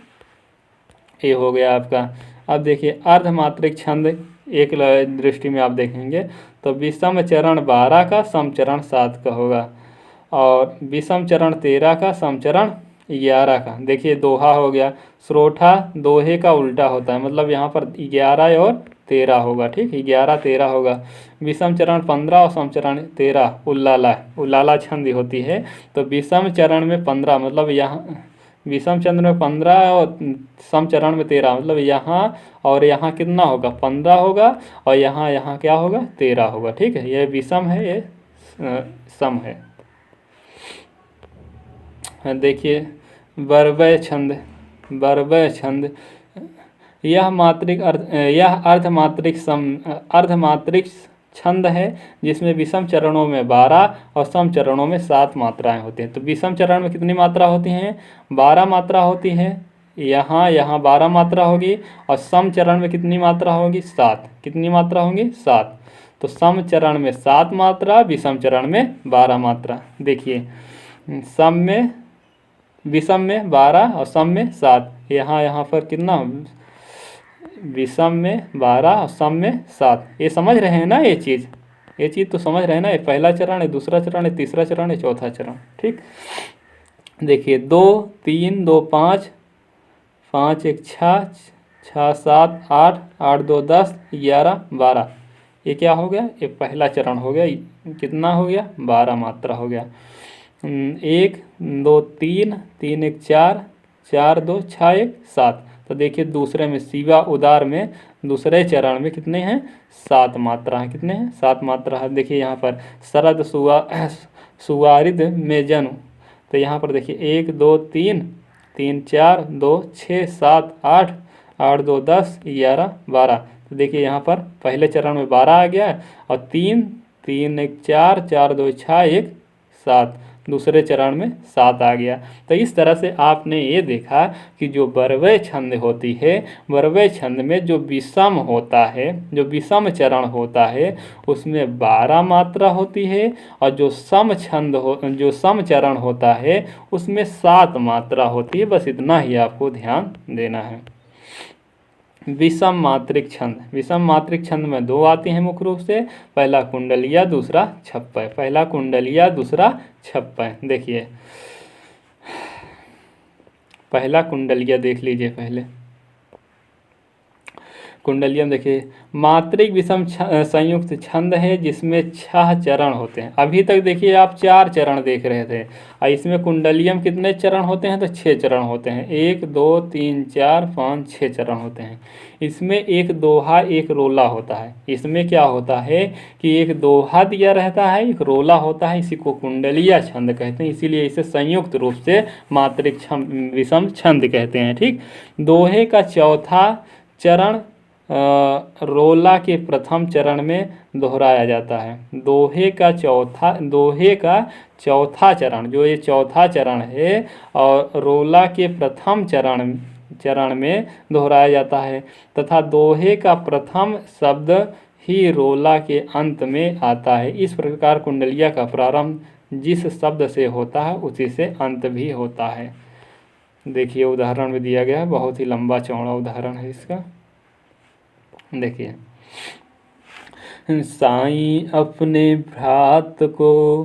ये हो गया आपका। अब देखिए अर्धमात्रिक छंद एक दृष्टि में आप देखेंगे तो विषम चरण 12 का, सम चरण 7 का होगा और विषम चरण 13 का, सम चरण 11 का। देखिए दोहा हो गया। श्रोठा दोहे का उल्टा होता है, मतलब यहाँ पर 11 और 13 होगा। ठीक, 11 13 होगा। विषम चरण 15 और सम चरण 13 उल्लाला, उल्लाला छंद होती है। तो विषम चरण में 15 मतलब यहाँ, विषम चरण में 15 और सम चरण में 13 मतलब यहाँ और यहाँ कितना होगा? 15 होगा और यहाँ क्या होगा? 13 होगा। ठीक है, ये विषम है, ये सम है। देखिए बरबय छंद, बरबय छंद यह अर्धमात्रिक छंद है जिसमें विषम चरणों में 12 और सम चरणों में 7 मात्राएं होती हैं। तो विषम चरण में कितनी मात्रा होती हैं? 12 मात्रा होती है। यहाँ यहाँ 12 मात्रा होगी और सम चरण में कितनी मात्रा होगी? 7। कितनी मात्रा होंगी? 7। तो सम चरण में 7 मात्रा, विषम चरण में 12 मात्रा। देखिए सम में, विषम में 12 और सम में 7। यहाँ पर कितना? विषम में 12 और सम में 7। ये समझ रहे हैं ना? ये चीज़ तो समझ रहे हैं ना? ये पहला चरण है, दूसरा चरण है, तीसरा चरण है, चौथा चरण। ठीक, देखिए 2 3 2 5, 5 1 6, 6 7 8, 8 2 10, 11 12। ये क्या हो गया? ये पहला चरण हो गया। कितना हो गया? 12 मात्रा हो गया। 1 2 3, 3 1 4, 4 2 6 1 7। तो देखिए दूसरे में शिवा उदार में दूसरे चरण में कितने हैं? 7 मात्रा हैं। कितने हैं? 7 मात्रा है। देखिए यहाँ पर शरद सुवारिद में जन्म, तो यहाँ पर देखिए 1 2 3, 3 4 2 6 7 8, 8 2 10, 11 12। तो देखिए यहाँ पर पहले चरण में 12 आ गया और 3 3 1 4, 4 2 6 1 7, दूसरे चरण में 7 आ गया। तो इस तरह से आपने ये देखा कि जो बरवय छंद होती है, बरवय छंद में जो विषम होता है, जो विषम चरण होता है उसमें 12 मात्रा होती है और जो सम छंद जो सम चरण होता है उसमें 7 मात्रा होती है। बस इतना ही आपको ध्यान देना है। विषम मात्रिक छंद, विषम मात्रिक छंद में 2 आते हैं मुख्य रूप से, पहला कुंडलिया, दूसरा छप्पय। पहला कुंडलिया, दूसरा छप्पय। देखिए पहला कुंडलिया देख लीजिए। पहले कुंडलिया में देखिए मात्रिक विषम संयुक्त छंद है जिसमें 6 चरण होते हैं। अभी तक देखिए आप 4 चरण देख रहे थे और इसमें कुंडलियम कितने चरण होते हैं? तो 6 चरण होते हैं। 1 2 3 4 5 6 चरण होते हैं। इसमें एक दोहा एक रोला होता है। इसमें क्या होता है कि एक दोहा दिया रहता है, एक रोला होता है। इसी को कुंडलिया छंद कहते हैं, इसीलिए इसे संयुक्त रूप से मात्रिक विषम छंद कहते हैं। ठीक, दोहे का चौथा चरण रोला के प्रथम चरण में दोहराया जाता है। दोहे का चौथा चरण, जो ये चौथा चरण है, और रोला के प्रथम चरण में दोहराया जाता है तथा दोहे का प्रथम शब्द ही रोला के अंत में आता है। इस प्रकार कुंडलिया का प्रारंभ जिस शब्द से होता है उसी से अंत भी होता है। देखिए उदाहरण में दिया गया है, बहुत ही लंबा चौड़ा उदाहरण है इसका। देखिए, साईं अपने भ्रात को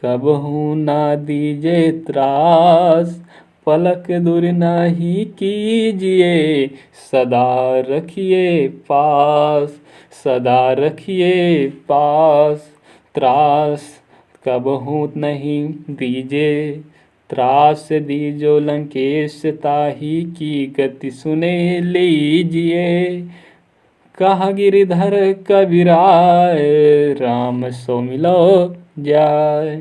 कबहू ना दीजिए त्रास, पलक दूर नहीं कीजिए, सदा रखिए पास, सदा रखिए पास। त्रास कबहू नहीं दीजिए, त्रास दीजो लंकेश ताही की गति सुने लीजिए। कहा गिरिधर कबीराय, राम सो मिलो जाय,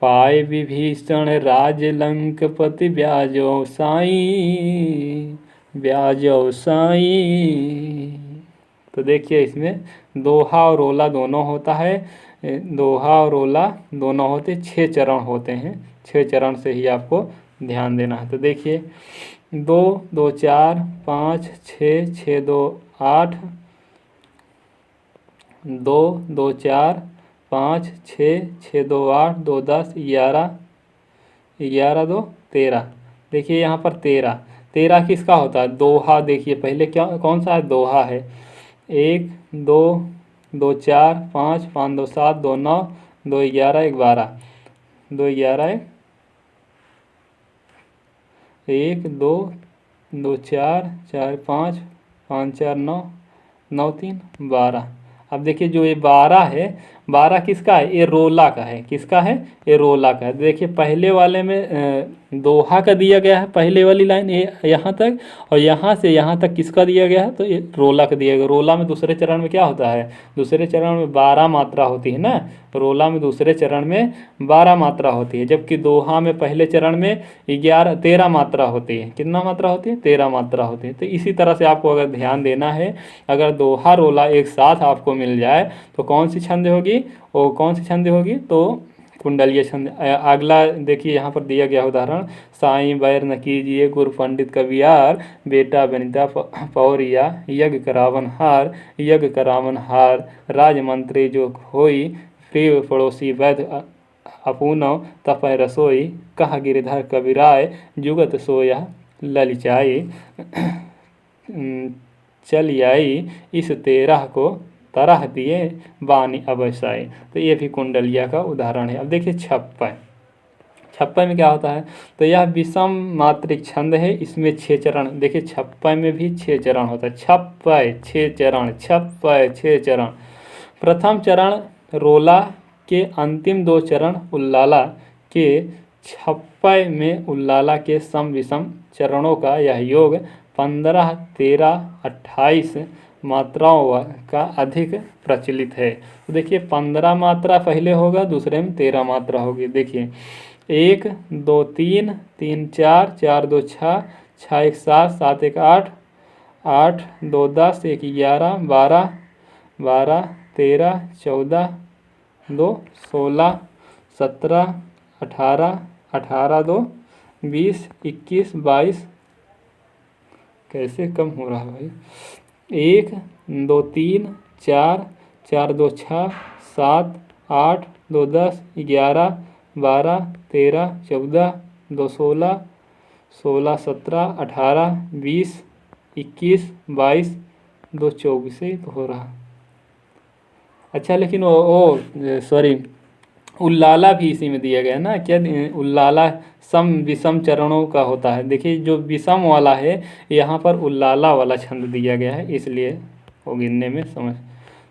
पाए विभीषण राज लंकपति, ब्याजो साईं, ब्याजो साईं। तो देखिए इसमें दोहा और रोला दोनों होता है। दोहा और रोला दोनों होते, 6 चरण होते हैं। 6 चरण से ही आपको ध्यान देना है। तो देखिए 2 2 4 5 6 6 2 8, 2 2 4 5 6 6 2 8 2 10 11 11 2 13। देखिए यहाँ पर 13 किसका होता है? दोहा। देखिए पहले क्या, कौन सा है? दोहा है। 1 2 2 4 5 5 2 7 2 9 2 11 1 12, 2 11 1 2 2 4 4 5 5 4 9 9 3 12। अब देखिए जो ये 12 है, 12 किसका है? ये रोला का है। किसका है? ये रोला का है। देखिए पहले वाले में दोहा का दिया गया है, पहले वाली लाइन ये यहाँ तक, और यहाँ से यहाँ तक किसका दिया गया है? तो ये रोला का दिया गया। रोला में दूसरे चरण में क्या होता है? दूसरे चरण में 12 मात्रा होती है ना। रोला में दूसरे चरण में 12 मात्रा होती है, जबकि दोहा में पहले चरण में 13 मात्रा होती है। कितना मात्रा होती है? 13 मात्रा होती है। तो इसी तरह से आपको अगर ध्यान देना है, अगर दोहा रोला एक साथ आपको मिल जाए तो कौन सी छंद होगी? वो कौन सी छंद होगी? तो कुंडलीय छंद। अगला देखिए यहाँ पर दिया गया उदाहरण, साईं बैर न कीजिए गुरु पंडित कवियार, बेटा बनिता पौरिया यज्ञ करावन हार, राजमंत्री जो होई प्रिय पड़ोसी वैद्य अपूनो तपय रसोई, कहा गिरधर कविराय जुगत सोया ललिचाई, चल आई इस 13 को तरह दिए बानी अवसाई। तो ये भी कुंडलिया का उदाहरण है। अब देखिए छप्पय में क्या होता है? तो यह विषम मात्रिक छंद है, इसमें 6 चरण। देखिए छप्पय में भी 6 चरण होता है। छप्पय 6 चरण, छप्पय 6 चरण। प्रथम चरण रोला के, अंतिम 2 चरण उल्लाला के। छप्पय में उल्लाला के सम विषम चरणों का यह योग 15, 13, 28 मात्राओं का अधिक प्रचलित है। तो देखिए 15 मात्रा पहले होगा, दूसरे में 13 मात्रा होगी। देखिए 1 2 3, 3 4, 4 2 6, 6 1 7, 7 1 8, 8 2 10, 1 11, 12, 12 13, 14 2 16, 17, 18, 18 2 20, 21, 22। कैसे कम हो रहा है भाई? 1 2 3 4, 4 2 6, 7 8 2 10, 11 12 13 14 2 16, 16 17 18 20 21 22 2 24 से तो हो रहा। अच्छा लेकिन वो सॉरी, उल्लाला भी इसी में दिया गया ना। क्या उल्लाला सम विषम चरणों का होता है। देखिए जो विषम वाला है यहाँ पर उल्लाला वाला छंद दिया गया है, इसलिए वो गिनने में समझ।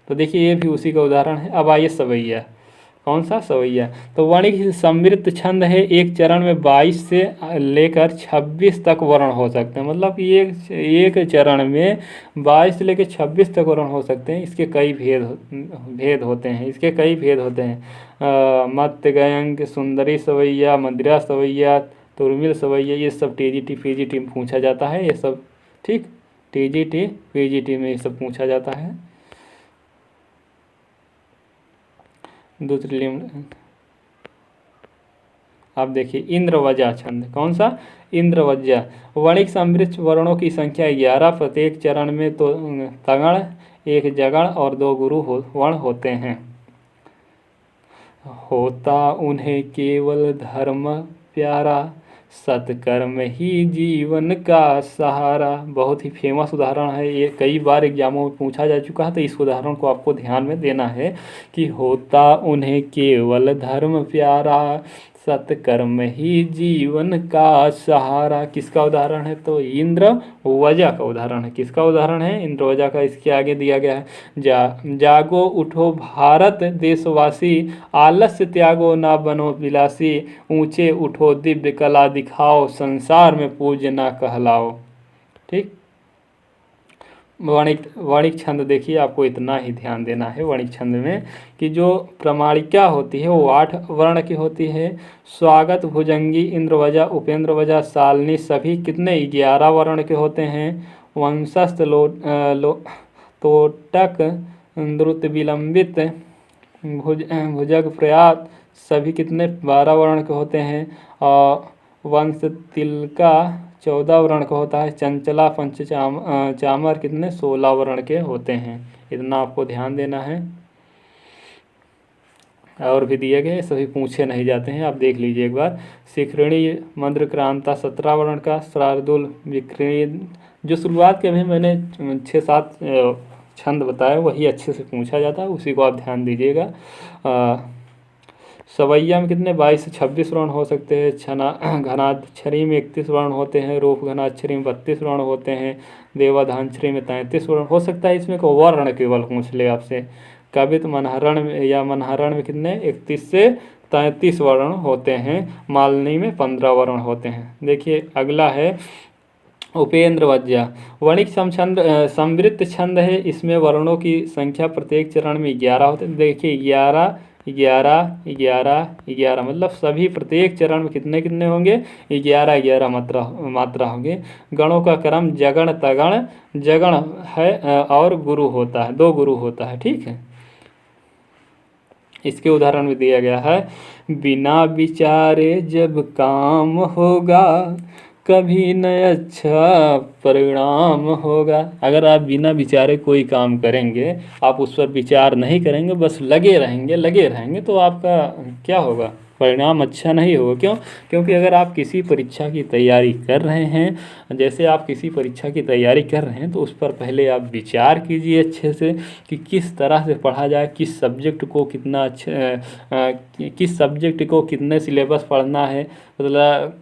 तो देखिए ये भी उसी का उदाहरण है। अब आइए सवैया। कौन सा? सवैया। तो वर्णिक समृद्ध छंद है, एक चरण में 22 से लेकर 26 तक वर्ण हो सकते हैं। मतलब कि एक चरण में 22 से लेकर 26 तक वर्ण हो सकते हैं। इसके कई भेद होते हैं। इसके कई भेद होते हैं। मत्स्य गयंक, सुंदरी सवैया, मदिरा सवैया, तुर्मिल सवैया, ये सब टीजीटी पीजीटी में पूछा जाता है। ये सब ठीक टीजीटी पीजीटी में ये सब पूछा जाता है। दूसरी लिंग आप देखिए इंद्रवजा छंद। कौन सा? इंद्रवजा। वर्णिक समृद्ध वर्णों की संख्या 11, प्रत्येक चरण में तो तगण, 1 जगण और 2 गुरु वर्ण होते हैं। होता उन्हें केवल धर्म प्यारा, सत्कर्म ही जीवन का सहारा। बहुत ही फेमस उदाहरण है ये, कई बार एग्जामों में पूछा जा चुका है। तो इस उदाहरण को आपको ध्यान में देना है कि होता उन्हें केवल धर्म प्यारा, सत्कर्म ही जीवन का सहारा। किसका उदाहरण है? तो इंद्रवजा का उदाहरण है। किसका उदाहरण है? इंद्रवजा का। इसके आगे दिया गया है, जागो उठो भारत देशवासी, आलस्य त्यागो ना बनो विलासी, ऊंचे उठो दिव्य कला दिखाओ, संसार में पूज्य ना कहलाओ। ठीक। वर्णिक छंद देखिए, आपको इतना ही ध्यान देना है वर्णिक छंद में कि जो प्रमाणिका होती है वो 8 वर्ण की होती है। स्वागत, भुजंगी, इंद्रवजा, उपेंद्रवजा, सालनी सभी कितने? 11 वर्ण के होते हैं। वंशस्थ, तोटक, द्रुत, विलंबित, भुजग, प्रयात सभी कितने? 12 वर्ण के होते हैं। और वंश तिलका 14 वर्ण का होता है। चंचला, चामर कितने? 16 वर्ण के होते हैं। इतना आपको ध्यान देना है। और भी दिए गए, सभी पूछे नहीं जाते हैं, आप देख लीजिए एक बार। शिखरणी, मंद्रक्रांता 17 वर्ण का। शार्दुल, विक्रीण, जो शुरुआत के अभी मैंने 6-7 छंद बताए वही अच्छे से पूछा जाता है, उसी को आप ध्यान दीजिएगा। सवैया में कितने? 22 से 26 वर्ण हो सकते हैं। घनाक्षरी में 31 वर्ण होते हैं। रूप घनाक्षरी में 32 वर्ण होते हैं। देवाधांछरी में 33 वर्ण हो सकता है। इसमें को वर्ण केवल पूछ ले आपसे। कवित मनहरण या मनहरण में कितने 31 से 33 वर्ण होते हैं, मालनी में 15 वर्ण होते हैं। देखिए अगला है उपेंद्र वज्जा। वणिक समछंद समवृत्त छंद है, इसमें वर्णों की संख्या प्रत्येक चरण में 11 होते हैं। देखिए 11 11 11 11 मतलब सभी प्रत्येक चरण में कितने कितने होंगे 11 11 मात्रा होंगे। गणों का क्रम जगण तगण, जगण है और गुरु होता है, 2 गुरु होता है, ठीक है। इसके उदाहरण में दिया गया है, बिना विचारे जब काम होगा कभी न अच्छा परिणाम होगा। अगर आप बिना विचारे कोई काम करेंगे, आप उस पर विचार नहीं करेंगे, बस लगे रहेंगे तो आपका क्या होगा, परिणाम अच्छा नहीं होगा। क्यों? क्योंकि अगर आप किसी परीक्षा की तैयारी कर रहे हैं, जैसे आप किसी परीक्षा की तैयारी कर रहे हैं तो उस पर पहले आप विचार कीजिए अच्छे से कि किस तरह से पढ़ा जाए, किस सब्जेक्ट को कितना किस सब्जेक्ट को कितने सिलेबस पढ़ना है। मतलब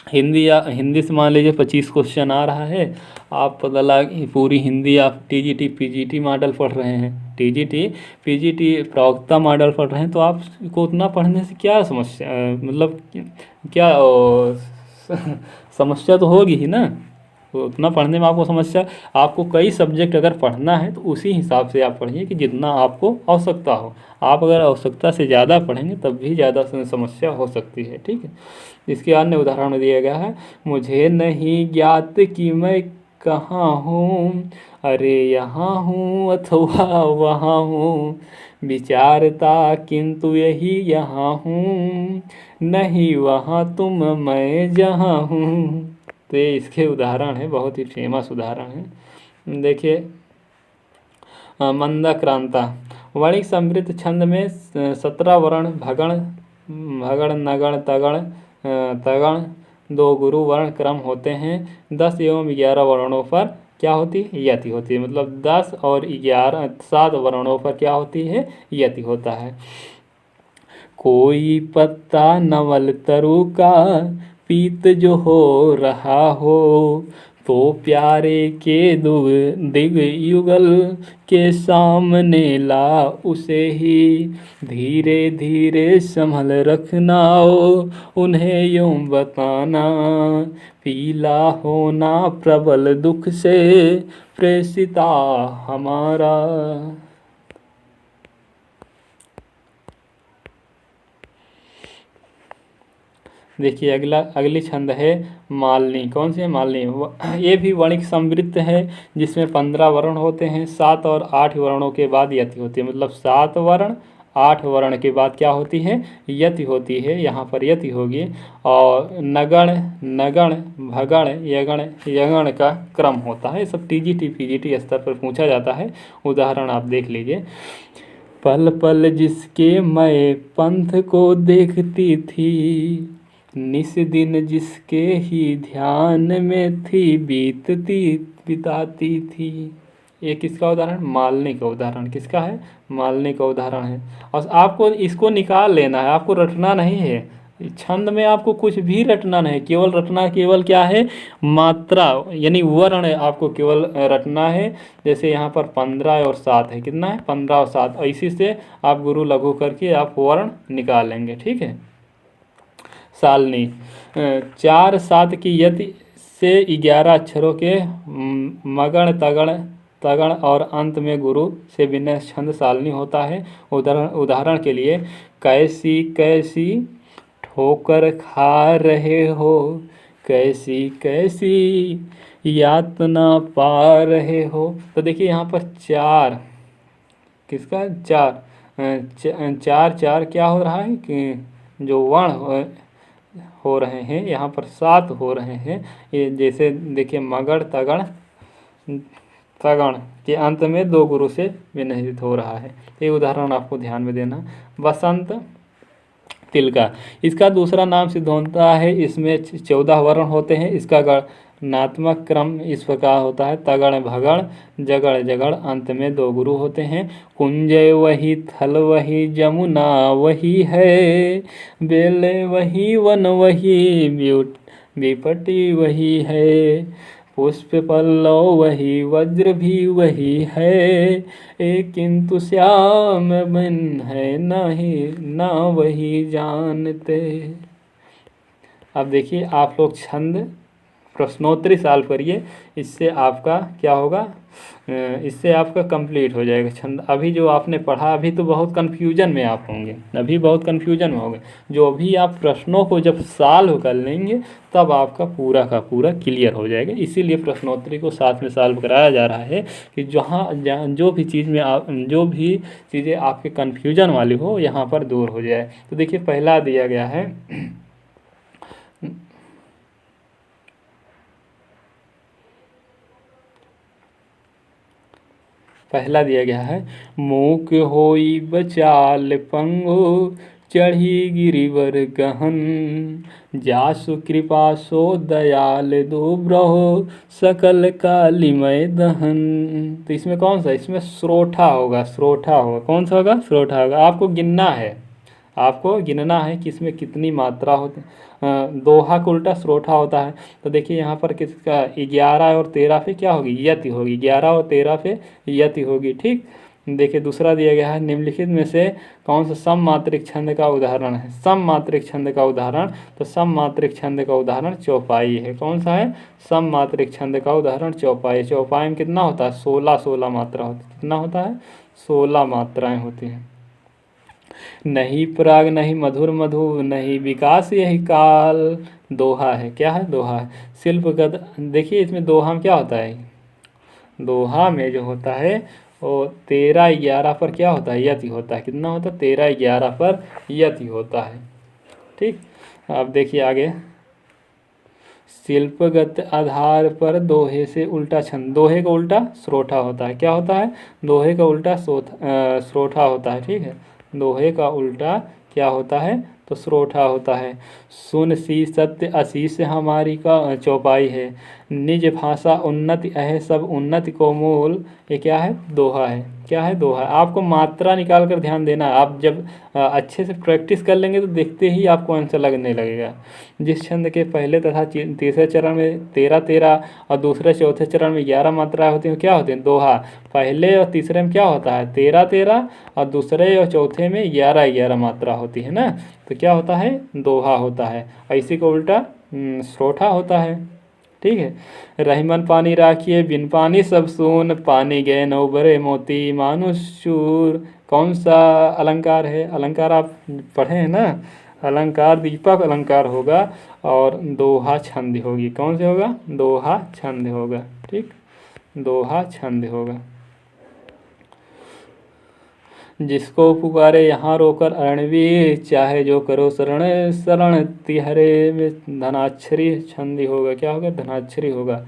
हिंदी से मान लीजिए 25 क्वेश्चन आ रहा है, आप पता लगा पूरी हिंदी आप टीजीटी पीजीटी मॉडल पढ़ रहे हैं, टीजीटी पीजीटी प्रवक्ता मॉडल पढ़ रहे हैं, तो आपको उतना पढ़ने से क्या समस्या, मतलब क्या समस्या तो होगी ही ना। तो उतना पढ़ने में आपको समस्या, आपको कई सब्जेक्ट अगर पढ़ना है तो उसी हिसाब से आप पढ़िए कि जितना आपको आवश्यकता हो। आप अगर आवश्यकता से ज़्यादा पढ़ेंगे तब भी ज़्यादा समस्या हो सकती है, ठीक है। इसके अन्य उदाहरण दिया गया है, मुझे नहीं ज्ञात कि मैं कहाँ हूँ, अरे यहाँ हूँ अथवा वहाँ हूँ, विचारता किंतु यही यहाँ हूँ, नहीं वहाँ तुम मैं जहाँ हूँ। तो ये इसके उदाहरण है, बहुत ही फेमस उदाहरण है। देखिए मंदाक्रांता। वणिक समृद्ध छंद में 17 वर्ण भगण भगण नगण तगण तगण 2 गुरु वर्ण क्रम होते हैं। 10 एवं 11 वर्णों पर क्या होती है, यति होती है। मतलब 10 और 11 7 वर्णों पर क्या होती है, यति होता है। कोई पत्ता नवल तरु का पीत जो हो रहा हो, तो प्यारे के दिग युगल के सामने ला उसे ही, धीरे धीरे संभल रखना हो उन्हें यूं बताना, पीला होना प्रबल दुख से प्रेषिता हमारा। देखिए अगली छंद है मालनी। कौन सी है, मालनी। ये भी वणिक समृद्ध है, जिसमें 15 वर्ण होते हैं। 7 और 8 वर्णों के बाद यति होती है। मतलब 7 वर्ण 8 वर्ण के बाद क्या होती है, यति होती है। यहाँ पर यति होगी। और नगण नगण भगण यगण यगण का क्रम होता है। सब टीजीटी पीजीटी स्तर पर पूछा जाता है। उदाहरण आप देख लीजिए, पल पल जिसके मैं पंथ को देखती थी, निस दिन जिसके ही ध्यान में थी, बिताती थी। ये किसका उदाहरण, मालनी का उदाहरण। किसका है, मालनी का उदाहरण है। और आपको इसको निकाल लेना है, आपको रटना नहीं है। छंद में आपको कुछ भी रटना नहीं, केवल रटना केवल क्या है, मात्रा यानी वर्ण आपको केवल रटना है। जैसे यहाँ पर 15 और 7 है, कितना है 15 और 7। इसी से आप गुरु लघु करके आप वर्ण निकाल लेंगे, ठीक है। सालनी 4 7 की यति से 11 अक्षरों के मगण तगण तगण और अंत में गुरु से विनय छंद सालनी होता है। उदाहरण के लिए, कैसी कैसी ठोकर खा रहे हो, कैसी कैसी यातना पा रहे हो। तो देखिए यहाँ पर 4 किसका, 4 क्या हो रहा है कि जो वर्ण हो रहे हैं यहाँ पर 7 हो रहे हैं। ये जैसे देखिए मगड़ तगड़ तगण के अंत में 2 गुरु से विन्हित हो रहा है। ये उदाहरण आपको ध्यान में देना। बसंत तिलका, इसका दूसरा नाम सिद्धोंता है। इसमें 14 वर्ण होते हैं। इसका गणनात्मक क्रम इस प्रकार होता है, तगड़ भगड़ जगड़ जगड़, अंत में 2 गुरु होते हैं। कुंजय वही, थल वही, जमुना वही है, बेले वही, वन वही, विपटी वही है, पुष्प पल्लव वही वज्र भी वही है, एक किंतु श्याम बन है नहीं ना वही जानते। अब देखिए आप लोग छंद प्रश्नोत्तरी सॉल्व करिए, इससे आपका क्या होगा, इससे आपका कंप्लीट हो जाएगा छंद। अभी जो आपने पढ़ा अभी तो बहुत कन्फ्यूजन में आप होंगे, अभी बहुत कन्फ्यूजन में होंगे। जो अभी आप प्रश्नों को जब सॉल्व कर लेंगे तब आपका पूरा का पूरा क्लियर हो जाएगा। इसीलिए प्रश्नोत्तरी को साथ में सॉल्व कराया जा रहा है कि जहाँ जहाँ जो भी चीज़ में आप जो भी चीज़ें आपके कन्फ्यूजन वाली हो यहाँ पर दूर हो जाए। तो देखिए पहला दिया गया है पहला दिया गया है, मूक होई बचाल पंगु चढ़ी गिरिवर गहन, जासु कृपा सो दयाल दुब्रहो सकल कालिमय दहन। तो इसमें कौन सा, इसमें स्रोठा होगा, स्रोठा होगा। कौन सा होगा, स्रोठा होगा। आपको गिनना है, आपको गिनना है कि इसमें कितनी मात्रा होती है। दोहा का उल्टा स्रोठा होता है। तो देखिए यहाँ पर किसका 11 और 13 पे क्या होगी, यति होगी। 11 और 13 पे यति होगी। ठीक, देखिए दूसरा दिया गया है, निम्नलिखित में से कौन सा सममात्रिक छंद का उदाहरण है। सममात्रिक छंद का उदाहरण, तो सममात्रिक छंद का उदाहरण चौपाई है। कौन सा है, सममात्रिक छंद का उदाहरण चौपाई। चौपाई में कितना होता है, 16 मात्रा होती है। कितना होता है, 16 मात्राएं होती हैं। नहीं पराग नहीं मधुर मधु नहीं विकास यही काल, दोहा है। क्या है, दोहा है। शिल्प गद, देखिए इसमें दोहा में क्या होता है, दोहा में जो होता है वो 13-11 पर क्या होता है, यति होता है। कितना होता है, 13-11 पर यति होता है। ठीक, अब देखिए आगे, शिल्पगत आधार पर दोहे से उल्टा छंद। दोहे का उल्टा स्रोठा होता है। क्या होता है, दोहे का उल्टा स्रोठा होता है। ठीक है, दोहे का उल्टा क्या होता है, तो स्रोठा होता है। सुन सी सत्य आशीष हमारी का चौपाई है, निज भाषा उन्नति अह सब उन्नति को मूल। ये क्या है, दोहा है। क्या है, दोहा है। आपको मात्रा निकाल कर ध्यान देना है। आप जब अच्छे से प्रैक्टिस कर लेंगे तो देखते ही आपको आंसर लगने लगेगा। जिस छंद के पहले तथा तीसरे चरण में 13-13 और दूसरे चौथे चरण में 11 मात्राएं होती हैं, क्या होती हैं, दोहा। पहले और तीसरे में क्या होता है, 13-13 और दूसरे और चौथे में 11-11 मात्रा होती है ना, तो क्या होता है, दोहा होता है। इसी को उल्टा स्रोठा होता है। ठीक है, रहीमन पानी राखिए बिन पानी सब सून, पानी गए न उबरे मोती मानुष चूर। कौन सा अलंकार है, अलंकार आप पढ़े हैं ना, अलंकार दीपक अलंकार होगा और दोहा छंद होगी। कौन से होगा, दोहा छंद होगा। ठीक, दोहा छंद होगा। जिसको पुकारे यहाँ रोकर अरणवीर, चाहे जो करो शरण शरण तिहरे में धनाक्षरी छंद होगा। क्या होगा, धनाक्षरी होगा।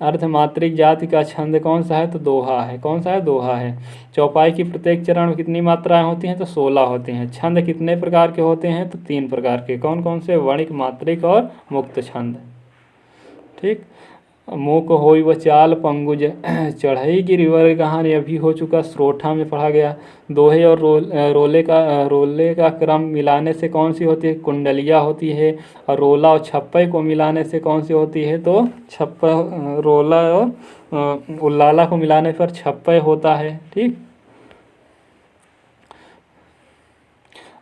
अर्धमात्रिक जाति का छंद कौन सा है, तो दोहा है। कौन सा है, दोहा है। चौपाई की प्रत्येक चरण में कितनी मात्राएं होती हैं, तो 16 होती हैं। छंद कितने प्रकार के होते हैं, तो 3 प्रकार के। कौन कौन से, वणिक, मात्रिक और मुक्त छंद। ठीक, मूक होई व चाल पंगुज चढ़ई गिरिवर कहानी अभी हो चुका, स्रोठा में पढ़ा गया। दोहे और रोले का क्रम मिलाने से कौन सी होती है, कुंडलिया होती है। और रोला और छप्पे को मिलाने से कौन सी होती है, तो छप्पा। रोला और उल्लाला को मिलाने पर छप्पे होता है। ठीक,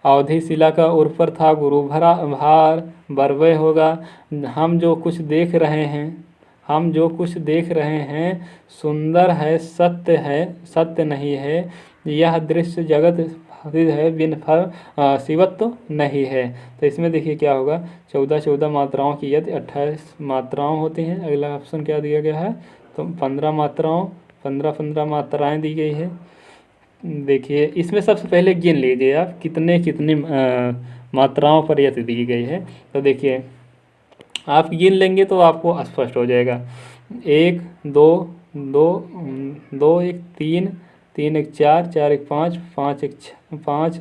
अवधि शिला का उर्फ पर था गुरु भरा भार, बरवे होगा। हम जो कुछ देख रहे हैं, हम जो कुछ देख रहे हैं सुंदर है, सत्य नहीं है। यह दृश्य जगत है बिन फल शिवत्व नहीं है। तो इसमें देखिए क्या होगा, 14 मात्राओं की यदि 28 मात्राएं होती हैं। अगला ऑप्शन क्या दिया गया है, तो 15 मात्राएं दी गई है। देखिए इसमें सबसे पहले गिन लीजिए आप कितनी मात्राओं पर यति दी गई है। तो देखिए आप गिन लेंगे तो आपको स्पष्ट हो जाएगा। 1 2 2 2 1 3 3 1 4 4 1 5 5 1 5।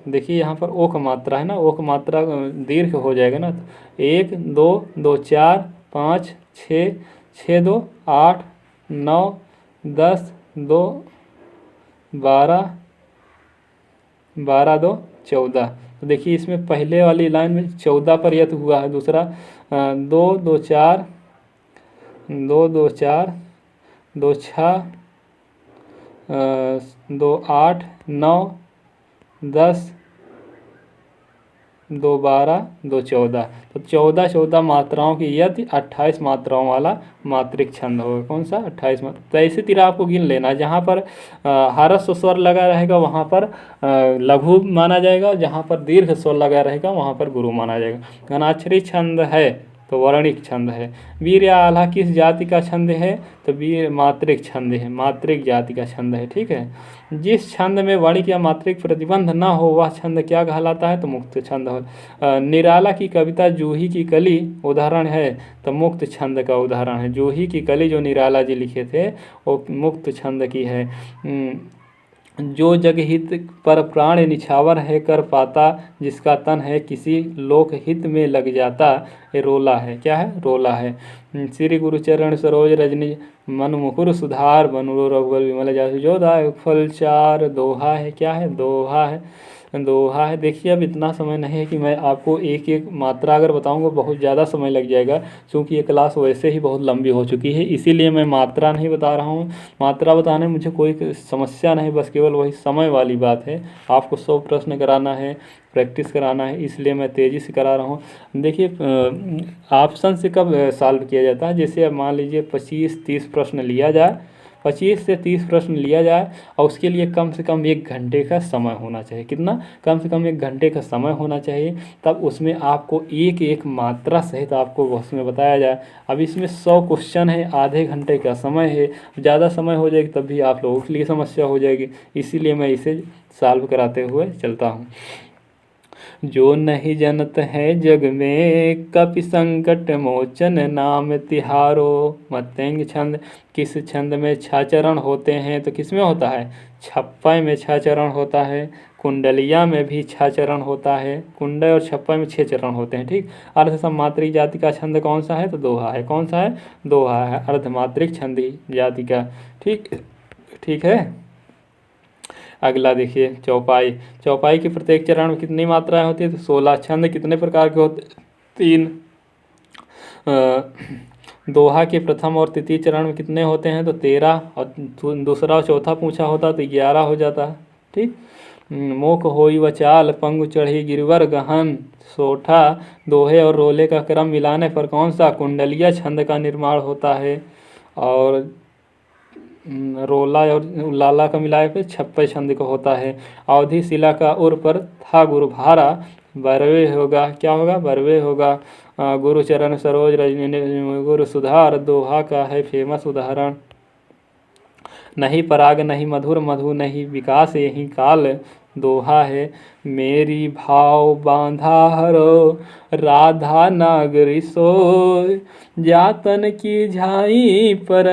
देखिए यहाँ पर ओ का मात्रा है ना, ओ का मात्रा दीर्घ हो जाएगा ना, तो 1 2 2 4 5 6 6 2 8 9 10 2 12 12 2 14। तो देखिए इसमें पहले वाली लाइन में 14 पर यत हुआ है। दूसरा 2 2 4 दो दो चार, दो छः, दो आठ, नौ, 10, दो 12, दो 14। तो 14 14 मात्राओं की यदि 28 मात्राओं वाला मात्रिक छंद होगा। कौन सा? 28 मात्रा। तो ऐसी तरह आपको गिन लेना, जहाँ पर ह्रस्व स्वर लगा रहेगा वहाँ पर लघु माना जाएगा, जहाँ पर दीर्घ स्वर लगा रहेगा वहाँ पर गुरु माना जाएगा। अनाक्षरी छंद है तो वर्णिक छंद है। वीर या आल्हा किस जाति का छंद है? तो वीर मात्रिक छंद है, मात्रिक जाति का छंद है। ठीक है। जिस छंद में वर्णिक या मात्रिक प्रतिबंध न हो वह छंद क्या कहलाता है? तो मुक्त छंद हो। निराला की कविता जूही की कली उदाहरण है, तो मुक्त छंद का उदाहरण है। जूही की कली जो निराला जी लिखे थे वो मुक्त छंद की है। जो जगहित पर प्राण निछावर है कर पाता, जिसका तन है किसी लोक हित में लग जाता, ये रोला है। क्या है? रोला है। श्री गुरुचरण सरोज रजनी मन मुकुर सुधार, बनुरो रघुबर विमल जासु जो दायक फल चार। दोहा है। क्या है? दोहा है। दोहा है। देखिए अब इतना समय नहीं है कि मैं आपको एक एक मात्रा अगर बताऊंगा बहुत ज़्यादा समय लग जाएगा, क्योंकि ये क्लास वैसे ही बहुत लंबी हो चुकी है, इसीलिए मैं मात्रा नहीं बता रहा हूँ। मात्रा बताने में मुझे कोई समस्या नहीं, बस केवल वही समय वाली बात है। आपको 100 प्रश्न कराना है, प्रैक्टिस कराना है, इसलिए मैं तेज़ी से करा रहा हूँ। देखिए ऑप्शन से कब सॉल्व किया जाता है? जैसे अब मान लीजिए 25-30 प्रश्न लिया जाए, 25 से 30 प्रश्न लिया जाए और उसके लिए कम से कम 1 घंटे का समय होना चाहिए। कितना? कम से कम 1 घंटे का समय होना चाहिए। तब उसमें आपको एक एक मात्रा सहित आपको उसमें बताया जाए। अब इसमें 100 क्वेश्चन है, आधे घंटे का समय है, ज़्यादा समय हो जाएगी तब भी आप लोगों के लिए समस्या हो जाएगी, इसीलिए मैं इसे सॉल्व कराते हुए चलता हूँ। जो नहीं जनत है जग में, कपि संकट मोचन नाम तिहारो। मत्यंग छंद। किस छंद में 6 चरण होते हैं? तो किस में होता है? छप्पय में 6 चरण होता है। कुंडलिया में भी 6 चरण होता है। कुंडय और छप्पय में 6 चरण होते हैं। ठीक। अर्धमात्रिक जाति का छंद कौन सा है? तो दोहा है। कौन सा है? दोहा है, अर्धमात्रिक छंदी जाति का। ठीक। ठीक है। अगला देखिए चौपाई। चौपाई के प्रत्येक चरण में कितनी मात्राएं होती है? तो 16। छंद कितने प्रकार के होते? 3। दोहा के प्रथम और तृतीय चरण में कितने होते हैं? तो 13, और दूसरा और चौथा पूछा होता तो 11 हो जाता है। ठीक। मोख होई वचाल पंगु चढ़ी गिरवर गहन, सोठा। दोहे और रोले का क्रम मिलाने पर कौन सा कुंडलिया छंद का निर्माण होता है? और रोला और लाला का मिलाए पे 56 छंद का होता है। अवधि शिला का उर पर था गुरु भारा, बरवे होगा। क्या होगा? बरवे होगा। गुरुचरण सरोज रजनी गुरु सुधार, दोहा का है फेमस उदाहरण। नहीं पराग नहीं मधुर मधु नहीं विकास यही काल, दोहा है। मेरी भाव बांधा हरो राधा नागरी सोय, जातन की झाई पर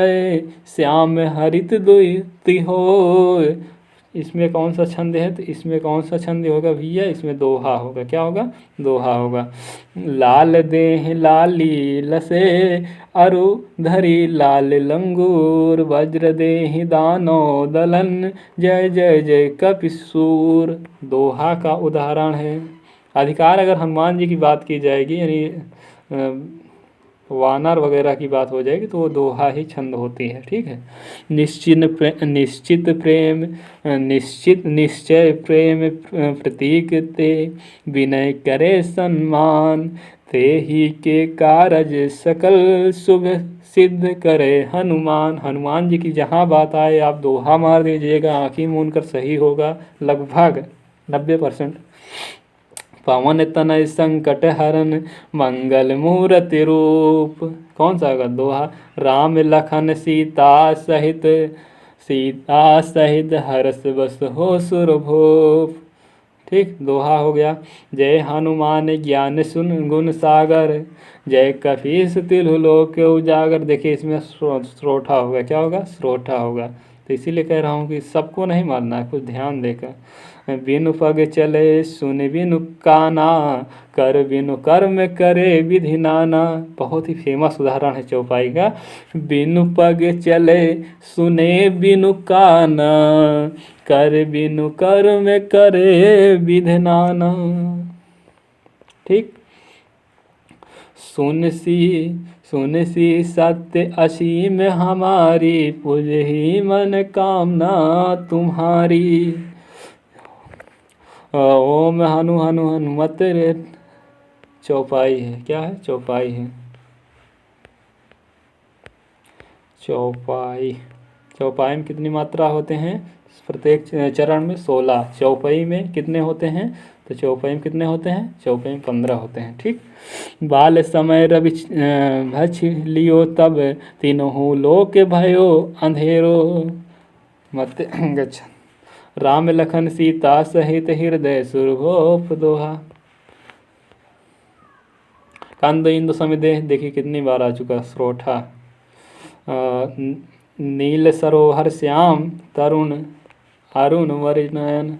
श्याम हरित दुई होय। इसमें कौन सा छंद है? तो इसमें कौन सा छंद होगा भैया? इसमें दोहा होगा। क्या होगा? दोहा होगा। लाल देह लाली लसे अरु धरी लाल लंगूर, वज्र देहि दानो दलन, जय जय जय कपिसूर, दोहा का उदाहरण है। अधिकार अगर हनुमान जी की बात की जाएगी, यानी वानर वगैरह की बात हो जाएगी, तो वो दोहा ही छंद होती है। ठीक है। निश्चित प्रेम निश्चय प्रेम प्रतीक ते, विनय करे सम्मान, ते ही के कारज सकल शुभ सिद्ध करे हनुमान। हनुमान जी की जहाँ बात आए आप दोहा मार दीजिएगा, आँखी मूंद कर सही होगा लगभग 90%। पवन तनय संकट हरन मंगल मूर्ति रूप, कौन सा होगा? दोहा। राम लखन सीता सहित हर्ष बस हो सुरभूप। ठीक। दोहा हो गया। जय हनुमान ज्ञान सुन गुण सागर, जय कपीस तिलु लोक उजागर। देखिए इसमें श्रोठा होगा। क्या होगा? श्रोठा होगा। तो इसीलिए कह रहा हूँ कि सबको नहीं मारना है, कुछ ध्यान देकर। बिनु पग चले सुन बिनु काना, कर बिनु कर्म करे विधि नाना। बहुत ही फेमस उदाहरण है चौपाई का। बिनु पग चले सुने बिनु काना, कर बिनु कर्म करे विधि नाना। ठीक। सुन सी सत्य असीम हमारी, पूज ही मन कामना तुम्हारी। ओम हनु हनु हनुमत रे, चौपाई है, क्या है? चौपाई है। चौपाई, चौपाई में कितनी मात्रा होते हैं? प्रत्येक चरण में 16। चौपाई में कितने होते हैं? तो चौपाई में कितने होते हैं? चौपाई में 15 होते हैं। ठीक। बाल समय रवि भछ लियो, तब तीनों लोक भयो अंधेरो मत गच्छ। राम लखन सीता सहित हृदय सुरभोप दोहा। कंद इंदु समिदे, देखिए कितनी बार आ चुका। स्रोठा। नील सरोहर श्याम तरुण अरुण वरिनयन।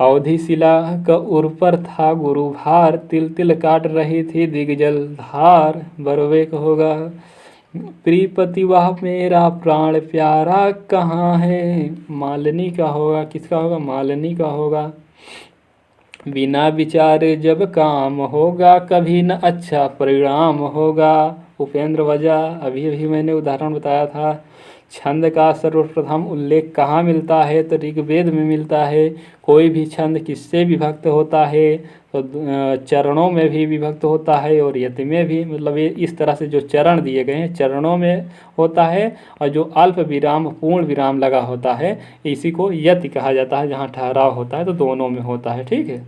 अवधि शिला का उर पर था गुरु भार, तिल तिल काट रही थी दिग्जल धार। बरवेक होगा प्रीपति वह मेरा प्राण प्यारा कहाँ है। मालिनी का होगा, किसका होगा? मालिनी का होगा। बिना विचारे जब काम होगा, कभी न अच्छा परिणाम होगा। उपेंद्र वजह, अभी अभी मैंने उदाहरण बताया था। छंद का सर्वप्रथम उल्लेख कहाँ मिलता है? तो ऋग्वेद में मिलता है। कोई भी छंद किससे विभक्त होता है? तो चरणों में भी विभक्त होता है और यति में भी। मतलब ये इस तरह से जो चरण दिए गए हैं चरणों में होता है, और जो अल्प विराम पूर्ण विराम लगा होता है इसी को यति कहा जाता है। जहाँ ठहराव होता है तो दोनों में होता है। ठीक है,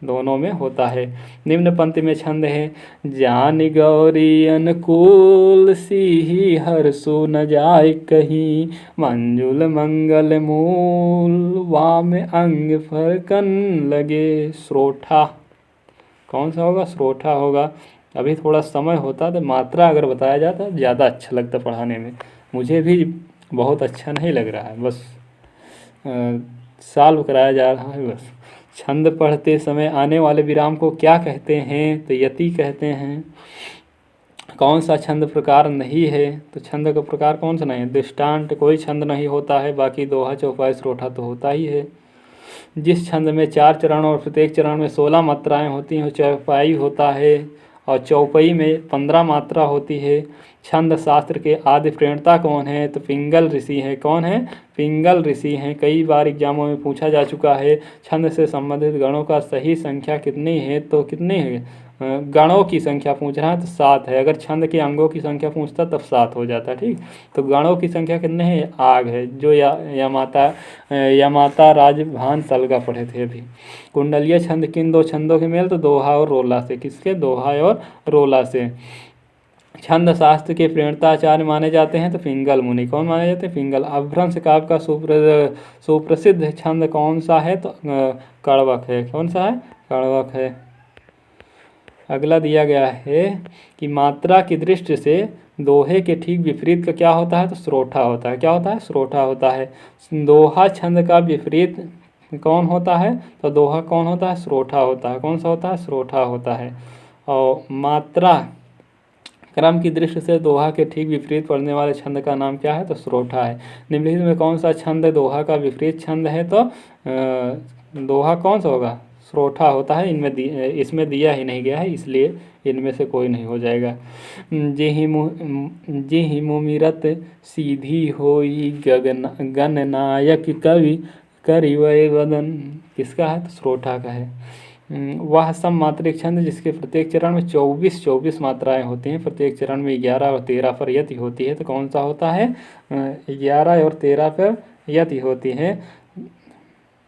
दोनों में होता है। निम्न पंक्ति में छंद है। जान गौरी अनुकूल, सी हर सो न जाय कहीं। मंजुल मंगल मूल, वाम अंग फरकन लगे। स्रोठा कौन सा होगा? स्रोठा होगा। अभी थोड़ा समय होता तो मात्रा अगर बताया जाता ज़्यादा अच्छा लगता पढ़ाने में। मुझे भी बहुत अच्छा नहीं लग रहा है, बस साल्व कराया जा रहा है बस। छंद पढ़ते समय आने वाले विराम को क्या कहते हैं? तो यति कहते हैं। कौन सा छंद प्रकार नहीं है? तो छंद का प्रकार कौन सा नहीं है? दृष्टांत कोई छंद नहीं होता है, बाकी दोहा चौपाई स्रोठा तो होता ही है। जिस छंद में 4 चरण और प्रत्येक चरण में 16 मात्राएं होती हैं वो चौपाई होता है, और चौपाई में 15 मात्रा होती है। छंद शास्त्र के आदि प्रणेता कौन है? तो पिंगल ऋषि हैं। कौन है? पिंगल ऋषि हैं। कई बार एग्जामों में पूछा जा चुका है। छंद से संबंधित गणों का सही संख्या कितनी है? तो कितनी है? गणों की संख्या पूछ रहा है तो 7 है। अगर छंद के अंगों की संख्या पूछता तब 7 हो जाता। ठीक, तो गणों की संख्या कितने हैं? आग है, जो यमाता राजभान सलगा पढ़े थे अभी। कुंडलीय छंद किन 2 छंदों के मेल? तो दोहा और रोला से। किसके? दोहा और रोला से। छंद शास्त्र के प्रणेताचार्य माने जाते हैं तो पिंगल मुनि। कौन माने जाते हैं? पिंगल। अपभ्रंश काव्य का सुप्रसिद्ध छंद कौन सा है? तो कड़वक है। कौन सा है? कड़वक है। अगला दिया गया है कि मात्रा की दृष्टि से दोहे के ठीक विपरीत का क्या होता है? तो स्रोठा होता है। क्या होता है? स्रोठा होता है। दोहा छंद का विपरीत कौन होता है? तो दोहा कौन होता है? स्रोठा होता है। कौन सा होता है? स्रोठा होता है। और मात्रा क्रम की दृष्टि से दोहा के ठीक विपरीत पढ़ने वाले छंद का नाम क्या है? तो स्रोठा है। निम्नलिखित में कौन सा छंद दोहा का विपरीत छंद है? तो दोहा कौन सा होगा? स्रोठा होता है। इसमें दिया ही नहीं गया है, इसलिए इनमें से कोई नहीं हो जाएगा। जेहि मुमिरत सीधी होई गणनायक कवि करिवै वदन। किसका है? तो स्रोठा का है। वह सम मात्रिक छंद जिसके प्रत्येक चरण में 24 मात्राएं होती हैं, प्रत्येक चरण में 11 और 13 पर यति होती है, तो कौन सा होता है? 11 और 13 पर यति होती है।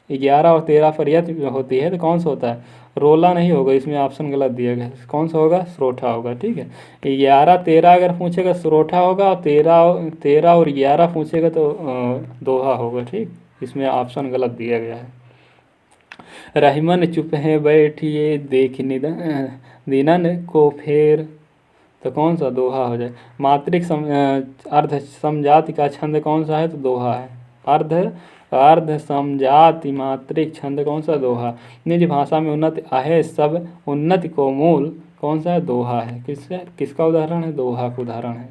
11 और 13 पर यति होती है तो कौन सा होता है? रोला नहीं होगा, इसमें ऑप्शन गलत दिया गया। कौन सा होगा? स्रोठा होगा। ठीक है, 11-13 अगर पूछेगा स्रोठा होगा, और 13 और 11 पूछेगा तो दोहा होगा। ठीक, इसमें ऑप्शन गलत दिया गया है। रहीमन चुप है बैठिए देख दिनन को फेर, तो कौन सा? दोहा हो जाए। मात्रिक अर्ध समजाति का छंद कौन सा है? तो दोहा है। अर्ध समजाति मात्रिक छंद कौन सा? दोहा। निज भाषा में उन्नति आहे सब उन्नति को मूल, कौन सा है? दोहा है। किसका उदाहरण है? दोहा का उदाहरण है।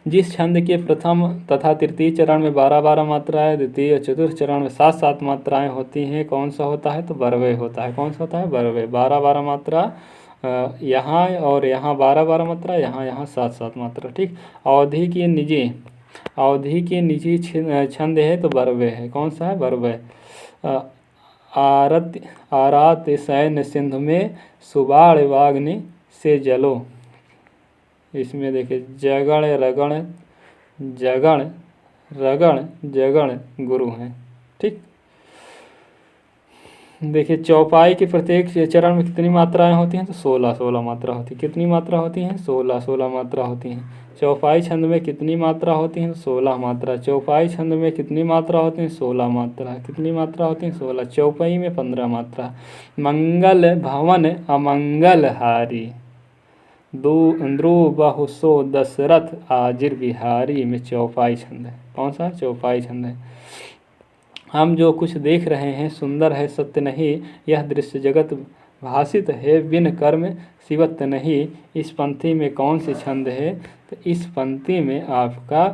जिस छंद के प्रथम तथा तृतीय चरण में 12-12 मात्राएं, द्वितीय और चतुर्थ चरण में 7-7 मात्राएं होती हैं, कौन सा होता है? तो बरवे होता है। कौन सा होता है? बरवे। 12-12 मात्रा यहाँ और यहाँ 12-12 मात्रा, यहाँ 7-7 मात्रा। ठीक। अवधि की निजी छंद है तो बरवे है। कौन सा है? बरवे। आरात सैन्य सिंधु में सुबाड़ वाग्नि से जलो। इसमें देखिए जगण रगण जगण रगण जगण गुरु हैं। ठीक। देखिए चौपाई के प्रत्येक चरण में कितनी मात्राएं होती हैं? तो 16 मात्रा होती है। कितनी मात्रा होती हैं? 16 मात्रा होती हैं। चौपाई छंद में कितनी मात्रा होती हैं? 16 मात्रा। चौपाई छंद में कितनी मात्रा होती हैं? 16 मात्रा। कितनी मात्रा होती हैं? 16। चौपाई में 15 मात्रा। मंगल भवन अमंगल हारी, ध्रुव बहुसो दशरथ आजिर बिहारी में चौपाई छंद है। कौन सा? चौपाई छंद है। हम जो कुछ देख रहे हैं सुंदर है सत्य नहीं, यह दृश्य जगत भाषित है बिन कर्म शिवत नहीं। इस पंक्ति में कौन सी छंद है? तो इस पंक्ति में आपका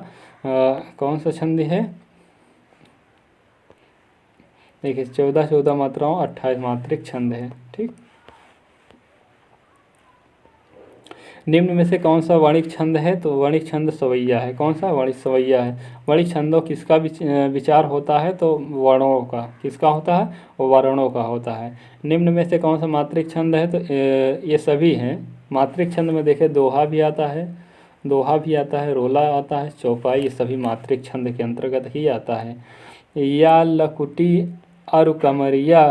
कौन सा छंद है? देखिए 14 मात्राओं 28 मात्रिक छंद है। ठीक। निम्न में से कौन सा वर्णिक छंद है? तो वर्णिक छंद सवैया है। कौन सा? वर्णिक सवैया है। वर्णिक छंदों किसका विचार होता है? तो वर्णों का। किसका होता है? वर्णों का होता है। निम्न में से कौन सा मात्रिक छंद है? तो ये सभी हैं। मात्रिक छंद में देखें दोहा भी आता है, रोला आता है, चौपाई, ये सभी मात्रिक छंद के अंतर्गत ही आता है। या लकुटी अरु कमरिया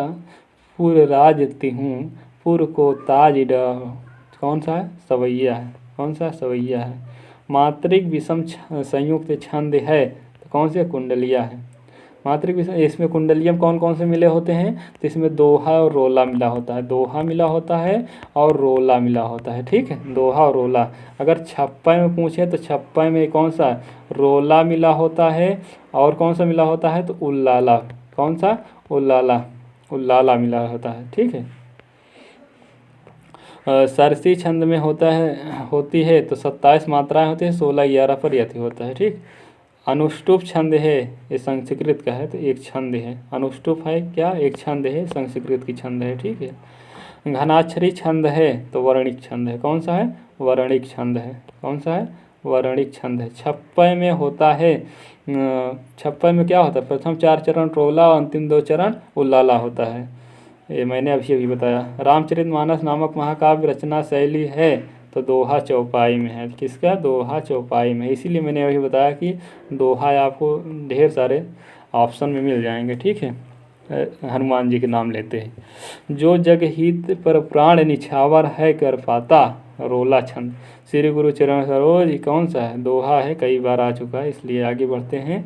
पुर राज तिहूँ पुर को ताज डह। कौन सा है? सवैया है। कौन सा? सवैया है। मात्रिक विषम संयुक्त छंद है तो कौन से? कुंडलिया है। मात्रिक विषम, इसमें कुंडलियम कौन कौन से मिले होते हैं? तो इसमें दोहा और रोला मिला होता है। दोहा मिला होता है और रोला मिला होता है। ठीक है, दोहा और रोला। अगर छप्पय में पूछे तो छप्पय में कौन सा? रोला मिला होता है और कौन सा मिला होता है? तो उल्लाला। कौन सा? उल्लाला मिला होता है। ठीक है। सरसी छंद में होती है तो 27 मात्राएं होती है, 16-11 पर यति होता है। ठीक। अनुष्टुप छंद है, ये संस्कृत का है तो एक छंद है। अनुष्टुप है क्या? एक छंद है, संस्कृत की छंद है। ठीक है। घनाक्षरी छंद है तो वर्णिक छंद है। कौन सा है? वर्णिक छंद है। कौन सा है? वर्णिक छंद है। छप्पय में होता है, छप्पय में क्या होता है? प्रथम 4 चरण रोला और अंतिम 2 चरण उल्लाला होता है। ये मैंने अभी बताया। रामचरितमानस नामक महाकाव्य रचना शैली है तो दोहा चौपाई में है। किसका? दोहा चौपाई में। इसीलिए मैंने अभी बताया कि दोहा आपको ढेर सारे ऑप्शन में मिल जाएंगे। ठीक है। हनुमान जी के नाम लेते हैं। जो जग हित पर प्राण निछावर है कर पाता, रोला छंद। श्री गुरु चरण सरोज, कौन सा है? दोहा है, कई बार आ चुका है, इसलिए आगे बढ़ते हैं।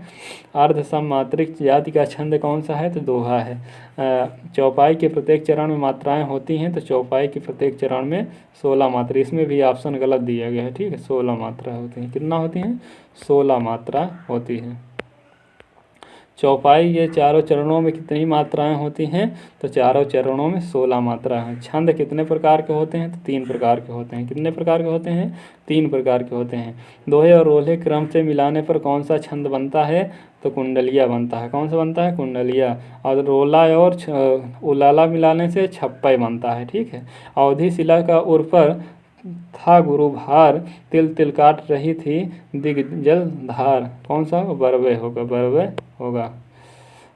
अर्ध सममात्रिक जाति का छंद कौन सा है? तो दोहा है। चौपाई के प्रत्येक चरण में मात्राएं होती हैं तो चौपाई के प्रत्येक चरण में 16 मात्रा। इसमें भी ऑप्शन गलत दिया गया है। ठीक है, 16 मात्रा होती हैं। कितना होती हैं? 16 मात्रा होती है। चौपाई ये चारों चरणों में कितनी मात्राएं होती हैं? तो चारों चरणों में 16 मात्रा हैं। छंद कितने प्रकार के होते हैं? तो 3 प्रकार के होते हैं। कितने प्रकार के होते हैं? 3 प्रकार के होते हैं। दोहे और रोले क्रम से मिलाने पर कौन सा छंद बनता है? तो कुंडलिया बनता है। कौन सा बनता है? कुंडलिया। और रोला और उलाला मिलाने से छप्पय बनता है। ठीक है। अवधि शिला का उर पर था गुरु भार, तिल तिल काट रही थी दिग्जल धार। कौन सा? बरवे होगा। बरवे होगा।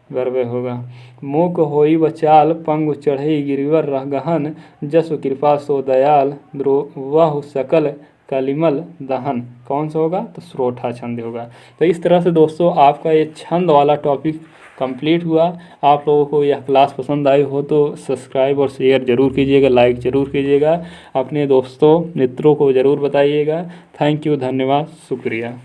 बरवे होगा। मूक होई बचाल पंगु चढ़ई गिरिवर रह गहन, जसु कृपा सो दयाल वह सकल कलिमल दहन। कौन सा होगा? तो श्रोठा छंद होगा। तो इस तरह से दोस्तों आपका ये छंद वाला टॉपिक कंप्लीट हुआ। आप लोगों को यह क्लास पसंद आई हो तो सब्सक्राइब और शेयर ज़रूर कीजिएगा, लाइक ज़रूर कीजिएगा, अपने दोस्तों मित्रों को ज़रूर बताइएगा। थैंक यू, धन्यवाद, शुक्रिया।